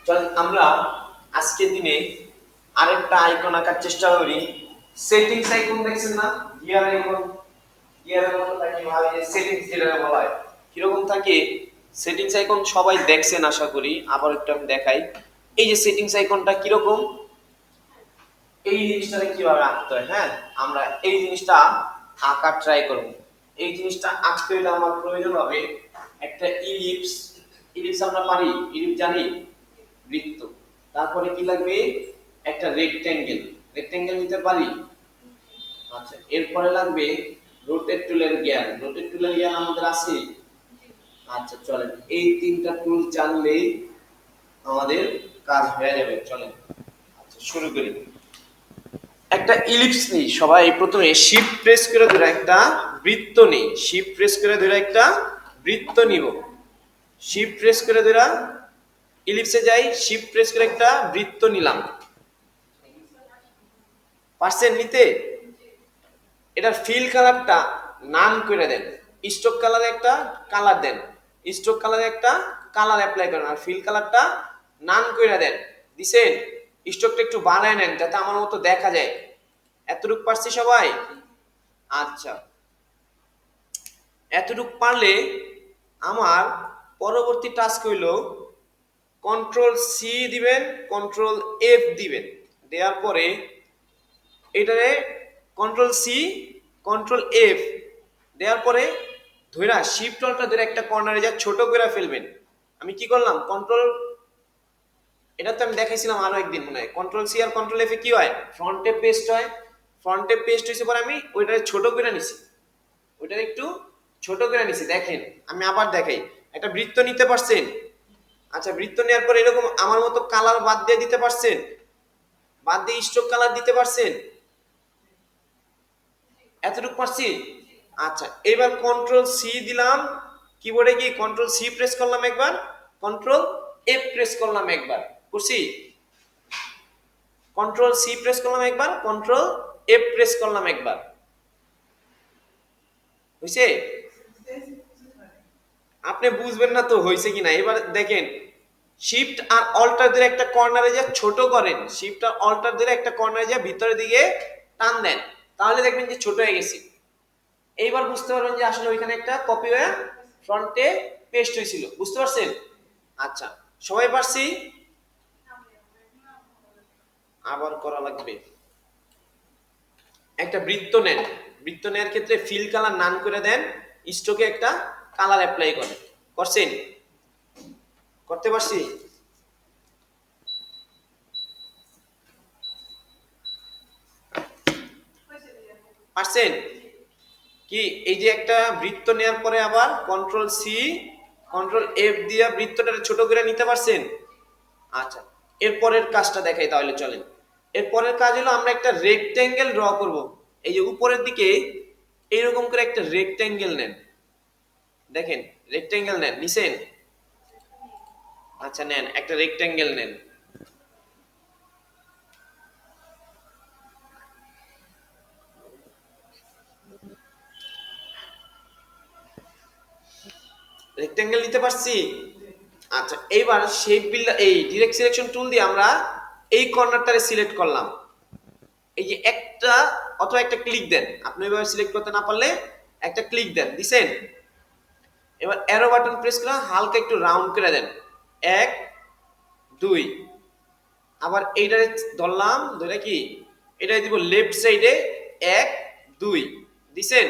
চল আমরা আজকের দিনে আরেকটা আইকন আঁকার চেষ্টা করি। সেটিংস আইকন দেখছেন না, গিয়ার আইকন, গিয়ারের মতো থাকে ভাবে সেটিংস যেটা বলা হয় কিরকম থাকে। সেটিংস আইকন সবাই দেখছেন আশা করি, আবার একটু আমি দেখাই। এই যে সেটিংস আইকনটা কিরকম, এই জিনিসটা কিভাবে আঁকতে হয়, হ্যাঁ আমরা এই জিনিসটা আঁকার ট্রাই করব। এই জিনিসটা আঁকতে হলে আমার প্রয়োজন হবে একটা ইলিপস। ইলিপস আমরা পারি, ইলিপস জানি, বৃত্ত। তারপরে কি লাগবে, একটা রেক্টেঙ্গেল, রেক্টেঙ্গেল নিতে পারি। আচ্ছা, এরপরে লাগবে রোটেট টুলের জ্ঞান, রোটেট টুলের জ্ঞান আমাদের আছে। আচ্ছা চলেন, এই তিনটা টুল জানলেই আমাদের কাজ হয়ে যাবে। চলেন আচ্ছা শুরু করি। একটা ইলিপস নিই সবাই, প্রথমে শিফট প্রেস করে ধরে একটা বৃত্ত নিই, শিফট প্রেস করে ধরে একটা বৃত্ত নিব। শিফট প্রেস করে ধরে ইলিপসে যাই, শিফট প্রেস করে একটা বৃত্ত নিলাম। পারছেন নিতে? এটার ফিল কালারটা নাম করে দেন, স্ট্রোক কালারে একটা কালার দেন, স্ট্রোক কালারে একটা কালার অ্যাপ্লাই করেন, আর ফিল কালারটা নাম করে দেন। দিছেন? স্ট্রোকটা একটু বাড়ায় নেন যাতে আমার মতো দেখা যায়। এতটুকু পারছি সবাই? আচ্ছা, এতটুকু পারলে আমার পরবর্তী টাস্ক হইল কন্ট্রোল সি দিবেন, কন্ট্রোল এফ দিবেন। দেওয়ার পরে এটারে কন্ট্রোল সি কন্ট্রোল এফ দেওয়ার পরে ধইরা শিফট অলটা ধরে একটা কর্নারে যা ছোট করে ফেলবেন। আমি কি করলাম, কন্ট্রোল, এটা তো আমি দেখাইছিলাম আরো একদিন মনে হয়, কন্ট্রোল সি আর কন্ট্রোল এফ এ কি হয়, ফ্রন্টে পেস্ট হয়, ফ্রন্টে পেস্ট হয়েছে পরে আমি ওইটারে ছোট করে নিছি, ওইটারে একটু ছোট করে নিছি। দেখেন আমি আবার দেখাই, একটা বৃত্ত নিতে পারছেন? আচ্ছা, বৃত্ত নেওয়ার পর এরকম আমার মতো কালার বাদ দিয়ে দিতে পারছেন, বাদ দিয়ে স্ট্রোক কালার দিতে পারছেন? এতটুকু পারছি? আচ্ছা, এবার কন্ট্রোল সি দিলাম, কিবোর্ডে গিয়ে কন্ট্রোল সি প্রেস করলাম একবার, কন্ট্রোল এফ প্রেস করলাম একবার, করছি? কন্ট্রোল সি প্রেস করলাম একবার, কন্ট্রোল এফ প্রেস করলাম একবার, হইছে? আপনি বুঝবেন না তো হইছে কিনা। এবার দেখেন, শিফট আর অল্টার ধরে একটা কর্নারে যা ছোট করেন, শিফট আর অল্টার ধরে একটা কর্নারে যা ভিতরের দিকে টান দেন, তাহলে দেখবেন যে ছোট হয়ে গেছে। এইবার বুঝতে পারবেন যে আসলে ওইখানে একটা কপি হয়ে ফ্রন্টে পেস্ট হয়েছিল। বুঝতে পারছেন? আচ্ছা, সবাই পারছি? আবার করা লাগবে। একটা বৃত্ত নেন, বৃত্ত নেওয়ার ক্ষেত্রে ফিল কালার নান করে দেন, স্ট্রোকে একটা কালার অ্যাপ্লাই করেন। করছেন? করতে পারছি? পারছেন কি? এই যে একটা বৃত্ত নেওয়ার পরে আবার কন্ট্রোল সি কন্ট্রোল এফ দিয়ে বৃত্তটা ছোট করে নিতে পারছেন? আচ্ছা, এরপরের কাজটা দেখাই তাহলে চলেন। এরপরের কাজ হলো আমরা একটা রেক্টেঙ্গেল ড্র করব। এই যে উপরের দিকে এইরকম করে একটা রেক্টেঙ্গেল নেন, দেখেন রেক্টেঙ্গেল নেন, নিছেন? আচ্ছা নেন, একটা রেক্টেঙ্গেল নেন। রেক্টেঙ্গেল নিতে পারছি? আচ্ছা, এইবার শেপ বিল্ডার, এই ডিরেক্ট সিলেকশন টুল দিয়ে আমরা এই কর্নারটারে সিলেক্ট করলাম। এই যে একটা অথবা একটা ক্লিক দেন, আপনি এভাবে সিলেক্ট করতে না পারলে একটা ক্লিক দেন, দিছেন? এবার অ্যারো বাটন প্রেস করে হালকা একটু রাউন্ড করে দেন, 1 2। আবার এইটারে ধরলাম, ধরে কি এটাই দিব লেফট সাইডে, 1 2, দিছেন?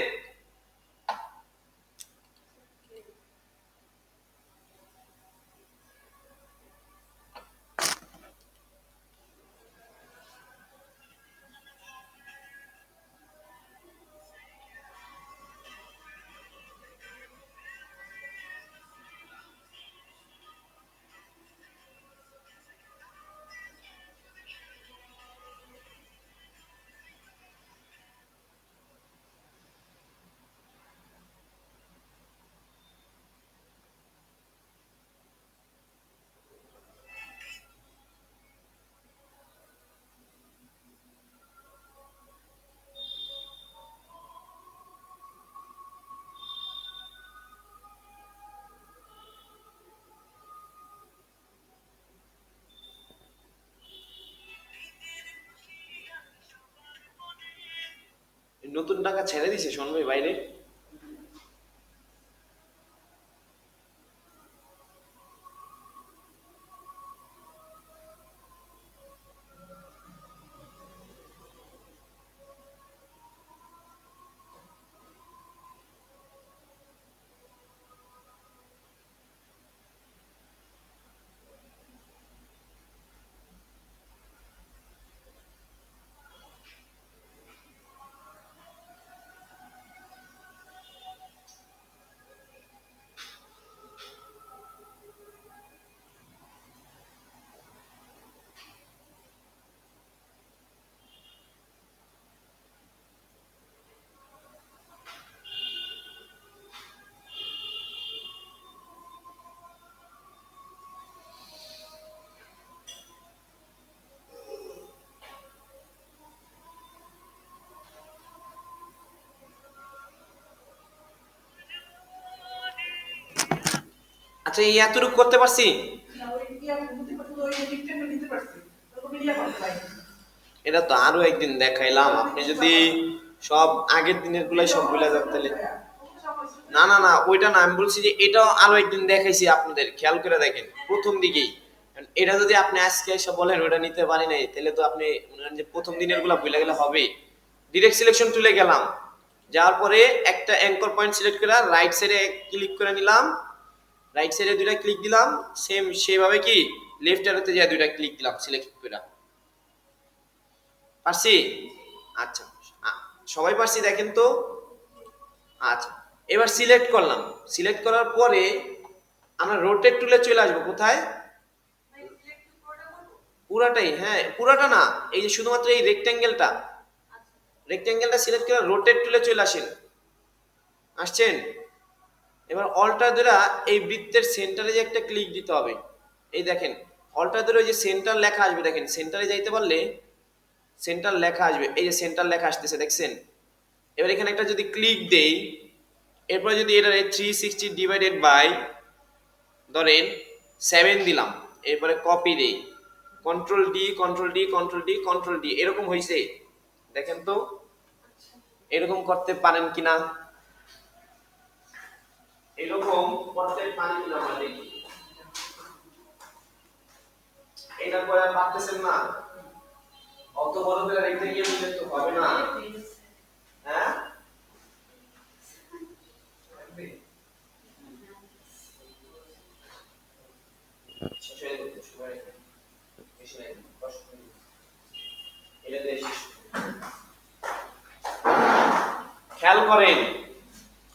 নতুন টাকা ছেড়ে দিছে শোন ভাই বাইরে। আচ্ছা এই এতটুকু করতে পারছি। এটা তো আরো একদিন দেখাইলাম, আপনি যদি সব আগের দিনের গুলাই সব ভুলে যান তাহলে। না না না ওইটা না, আমি বলছি যে এটাও আরো একদিন দেখাইছি আপনাদের, খেয়াল করে দেখেন প্রথম দিকেই। এটা যদি আপনি আজকে এসে বলেন ওটা নিতে পারি নাই, তাহলে তো আপনি মনে করেন যে প্রথম দিনের গুলা ভুলে গেলে হবে। ডিরেক্ট সিলেকশন টুলে গেলাম, যাওয়ার পরে একটা অ্যাঙ্কর পয়েন্ট সিলেক্ট করে রাইট সাইডে ক্লিক করে নিলাম, রাইট সাইডে দুইটা ক্লিক দিলাম, সেম সেভাবে কি লেফট অ্যারোতে যায় দুইটা ক্লিক দিলাম সিলেক্ট করে। পারছি? আচ্ছা সবাই পারছি দেখেন তো। আচ্ছা এবার সিলেক্ট করলাম, সিলেক্ট করার পরে আমরা রোটেট টুলে চলে আসবো কোথায়, পুরাটাই, হ্যাঁ পুরাটা না, এই যে শুধুমাত্র এই রেক্ট্যাঙ্গেলটা, রেক্ট্যাঙ্গেলটা সিলেক্ট করে রোটেট টুলে চলে আসেন। আসছেন? এবার অল্টার দ্বারা এই বৃত্তের সেন্টারে যে একটা ক্লিক দিতে হবে, এই দেখেন অল্টার দ্বারা যে সেন্টার লেখা আসবে, দেখেন সেন্টারে যাইতে পারলে সেন্টার লেখা আসবে, এই যে সেন্টার লেখা আসতেছে দেখছেন। এবার এখানে একটা যদি ক্লিক দেই, এরপরে যদি এটা 360 ডিভাইডেড বাই ধরেন 7 দিলাম, এরপরে কপি দেই, control D control D control D control D, এরকম হয়েছে দেখেন তো, এরকম করতে পারেন কিনা, এরকম করতে পারেন কিনা আমরা দেখি। এটা করে পারতেছেন না, অত বড় করে রেখে গিয়ে তো হবে না, হ্যাঁ খেয়াল করেন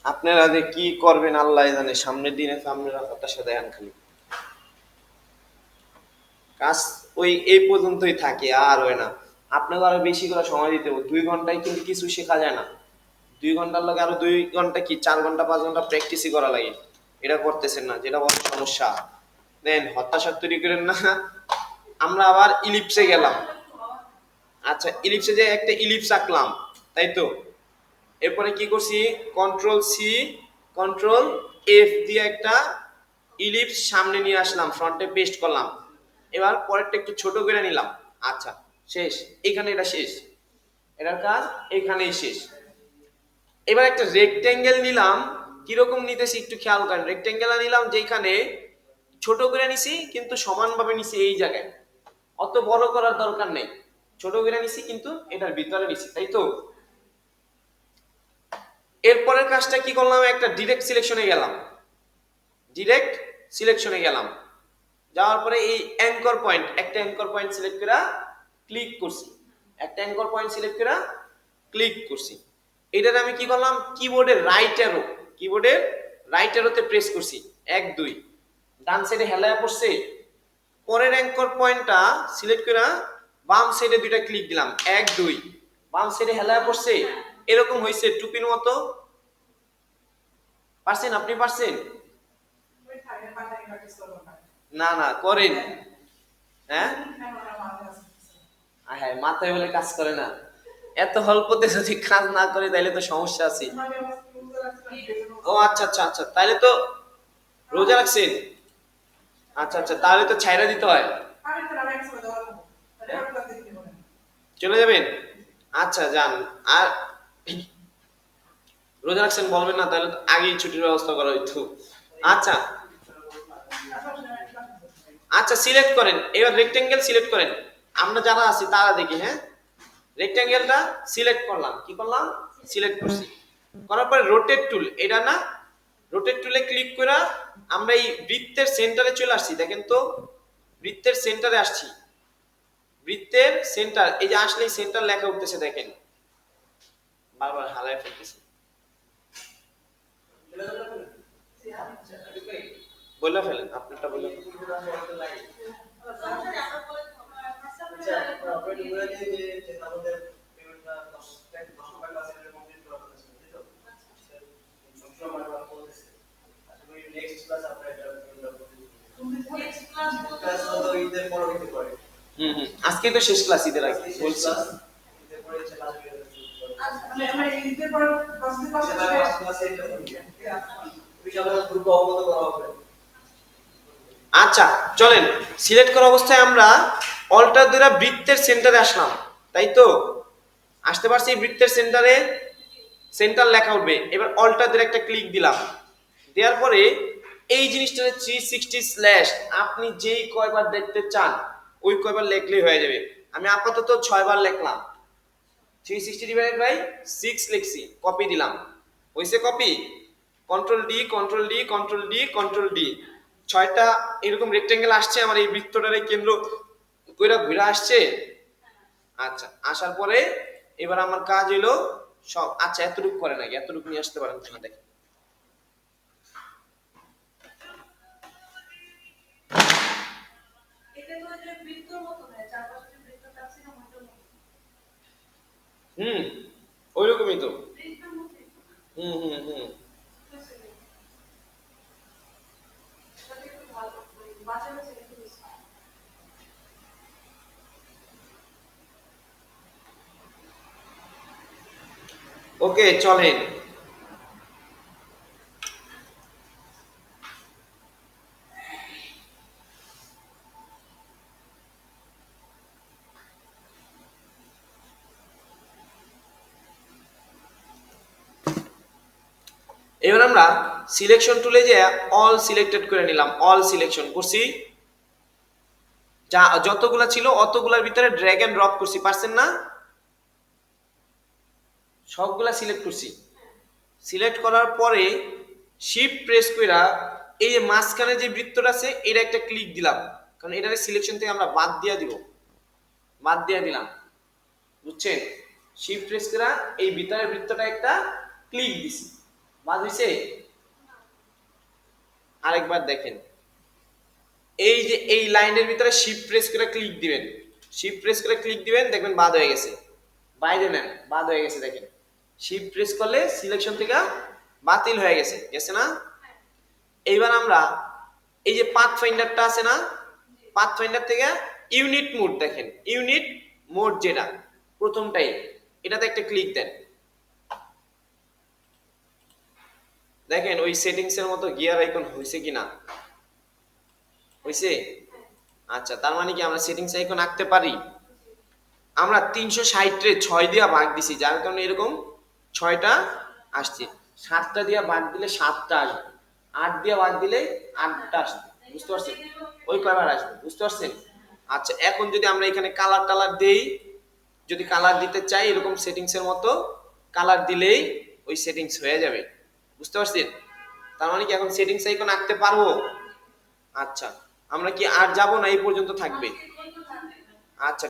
আপনারা যে কি করবেন আল্লাহ জানে, সামনের দিনে আপনারা হতাশা দেন, খালি কাজ ওই এই পর্যন্তই থাকে আর হয় না। আপনাকে আরো বেশি করে সময় দিতে হবে, 2 ঘন্টায় কিন্তু কিছু শেখা যায় না, 2 ঘন্টার লাগে আরো 2 ঘন্টা কি 4 ঘন্টা 5 ঘন্টা প্র্যাকটিসই করা লাগে, এটা করতেছেন না, যেটা বড় সমস্যা। দেন হতাশা তৈরি করেন না। আমরা আবার ইলিপসে গেলাম, আচ্ছা ইলিপসে যে একটা ইলিপস আঁকলাম, তাই তো, এরপরে কি করছি কন্ট্রোল সি কন্ট্রোল এফ দিয়ে একটা ইলিপস সামনে নিয়ে আসলাম, ফ্রন্টে পেস্ট করলাম, এবার পরেরটা একটু ছোট করে নিলাম, আচ্ছা শেষ, এখানে এটা শেষ, এটার কাজ এখানেই শেষ। এবার একটা রেক্টেঙ্গেল নিলাম, কিরকম নিতেছি একটু খেয়াল করেন, রেক্টেঙ্গেল নিলাম যেখানে ছোট করে নিছি কিন্তু সমানভাবে নিছি, এই জায়গায় অত বড় করার দরকার নেই, ছোট করে নিছি কিন্তু এটার ভিতরে নিছি, তাই তো। এরপরের কাজটা কি করলাম, একটা ডিরেক্ট সিলেকশনে গেলাম, ডিরেক্ট সিলেকশনে গেলাম, যাওয়ার পরে এই অ্যাঙ্কর পয়েন্ট, একটা অ্যাঙ্কর পয়েন্ট সিলেক্ট করে ক্লিক করছি, একটা অ্যাঙ্কর পয়েন্ট সিলেক্ট করে ক্লিক করছি। এটার আমি কি করলাম, কিবোর্ডের রাইট অ্যারো, কিবোর্ডের রাইট অ্যারোতে প্রেস করছি 1 2, ডান সাইডে হেলায়া পড়ছে, পরের অ্যাঙ্কর পয়েন্টটা সিলেক্ট করে বাম সাইডে দুইটা ক্লিক দিলাম 1 2, বাম সাইডে হেলায়া পড়ছে, এরকম হয়েছে টুপির মতো। পারছেন? আপনি পারছেন? না না করেন, হ্যাঁ হ্যাঁ মাথায় বলে কাজ করে না, এত অল্পতে যদি কাজ না করে তাহলে তো সমস্যা আছে। ও আচ্ছা আচ্ছা আচ্ছা, তাহলে তো রোজা রাখছেন, আচ্ছা আচ্ছা তাহলে তো ছাইরা দিতে হয়, চলে যাবেন, আচ্ছা যান। আর রোজা রাখছেন বলবেন না, তাহলে তো আগেই ছুটির ব্যবস্থা করা হইতো। আচ্ছা আচ্ছা, সিলেক্ট করেন এবার, রেক্টেঙ্গেল সিলেক্ট করেন। আমরা যারা আছি তারা দেখি, হ্যাঁ রেক্টেঙ্গেলটা সিলেক্ট করলাম, কি করলাম, সিলেক্ট করছি। করার পরে রোটেট টুল, এটা না, রোটেট টুলে ক্লিক করে আমরা এই বৃত্তের সেন্টারে চলে আসছি। দেখেন তো, বৃত্তের সেন্টারে আসছি, বৃত্তের সেন্টার, এই যে আসলেই সেন্টার লেখা উঠতেছে, দেখেন বারবার হারায় ফেলতেছে। বলে ফেলেন, আপনারটা বলে ফেলেন। আজকে তো শেষ ক্লাস, ঈদের আগে বলছি। আচ্ছা চলেন, সিলেক্ট করা অবস্থায় আমরা অল্টার দ্বারা বৃত্তের সেন্টারে আসলাম, তাই তো আসতে পারছি। বৃত্তের সেন্টারে সেন্টার লেখা উঠবে, এবার অল্টার দ্বারা একটা ক্লিক দিলাম, দেওয়ার পরে এই জিনিসটা 360 স্ল্যাশ, আপনি যেই কয়বার দেখতে চান ওই কয়বার লিখলেই হয়ে যাবে। আমি আপাতত 6 বার লিখলাম, 360 ডিভাইডেড বাই 6 লিখছি, কপি দিলাম, হইছে copy, control D control D control D control D, 6টা এরকম রেক্টেঙ্গেল আসছে আমার এই বৃত্তটারে কেন্দ্র কইরা ঘুরে আসছে। আচ্ছা আসার পরে এবার আমার কাজ হইলো সব, আচ্ছা এতটুকু করে নাকি, এতটুকু নিয়ে আসতে পারেন কিনা দেখেন। হুম ওইরকমই তো। হুম হুম হুম ওকে চলেন। এবার আমরা সিলেকশন টুলে যে অল সিলেক্টেড করে নিলাম, অল সিলেকশন করছি, যা যতগুলা ছিল অতগুলার ভিতরে ড্র্যাগ এন্ড ড্রপ করছি, পারছেন না, সবগুলা সিলেক্ট করছি। সিলেক্ট করার পরে শিফট প্রেস কইরা এই যে মাঝখানে যে বৃত্তটা আছে এটা একটা ক্লিক দিলাম, কারণ এটারে সিলেকশন থেকে আমরা বাদ দিয়া দিব, বাদ দিয়া দিলাম, বুঝছেন। শিফট প্রেস করা এই ভিতরের বৃত্তটা একটা ক্লিক দিছি, বাদ হইছে। আরেকবার দেখেন, এই যে এই লাইনের ভিতরে শিফট প্রেস করে ক্লিক দিবেন, শিফট প্রেস করে ক্লিক দিবেন, দেখবেন বাদ হয়ে গেছে, বাইরে নেন, বাদ হয়ে গেছে, দেখেন শিফট প্রেস করলে সিলেকশন থেকে বাতিল হয়ে গেছে, গেছে না। এইবার আমরা এই যে পাথ ফাইন্ডারটা আছে না, পাথ ফাইন্ডার থেকে ইউনিট মোড, দেখেন ইউনিট মোড যেটা প্রথমটাই, এটাতে একটা ক্লিক দেন, দেখেন ওই সেটিংস এর মতো গিয়ার আইকন হইছে কিনা, হইছে। আচ্ছা তার মানে কি আমরা সেটিংস আইকন আঁকতে পারি। আমরা 360 রে 6 দিয়া ভাগ দিছি, যার কারণে এরকম 6টা আসছে। 7টা দিয়া ভাগ দিলে 7টা আসবে, 8 দিয়া ভাগ দিলে 8টা আসবে, বুঝতে পারছেন, ওই কয়বার আসবে, বুঝতে পারছেন। আচ্ছা এখন যদি আমরা এখানে কালার টালার দেই, যদি কালার দিতে চাই এরকম সেটিংস এর মতো কালার দিলেই ওই সেটিংস হয়ে যাবে, বুঝতে পারছেন। তার মানে কি এখন সেটিংস আইকন আঁকতে পারবো। আচ্ছা আমরা কি আর যাব না, এই পর্যন্ত থাকবে। আচ্ছা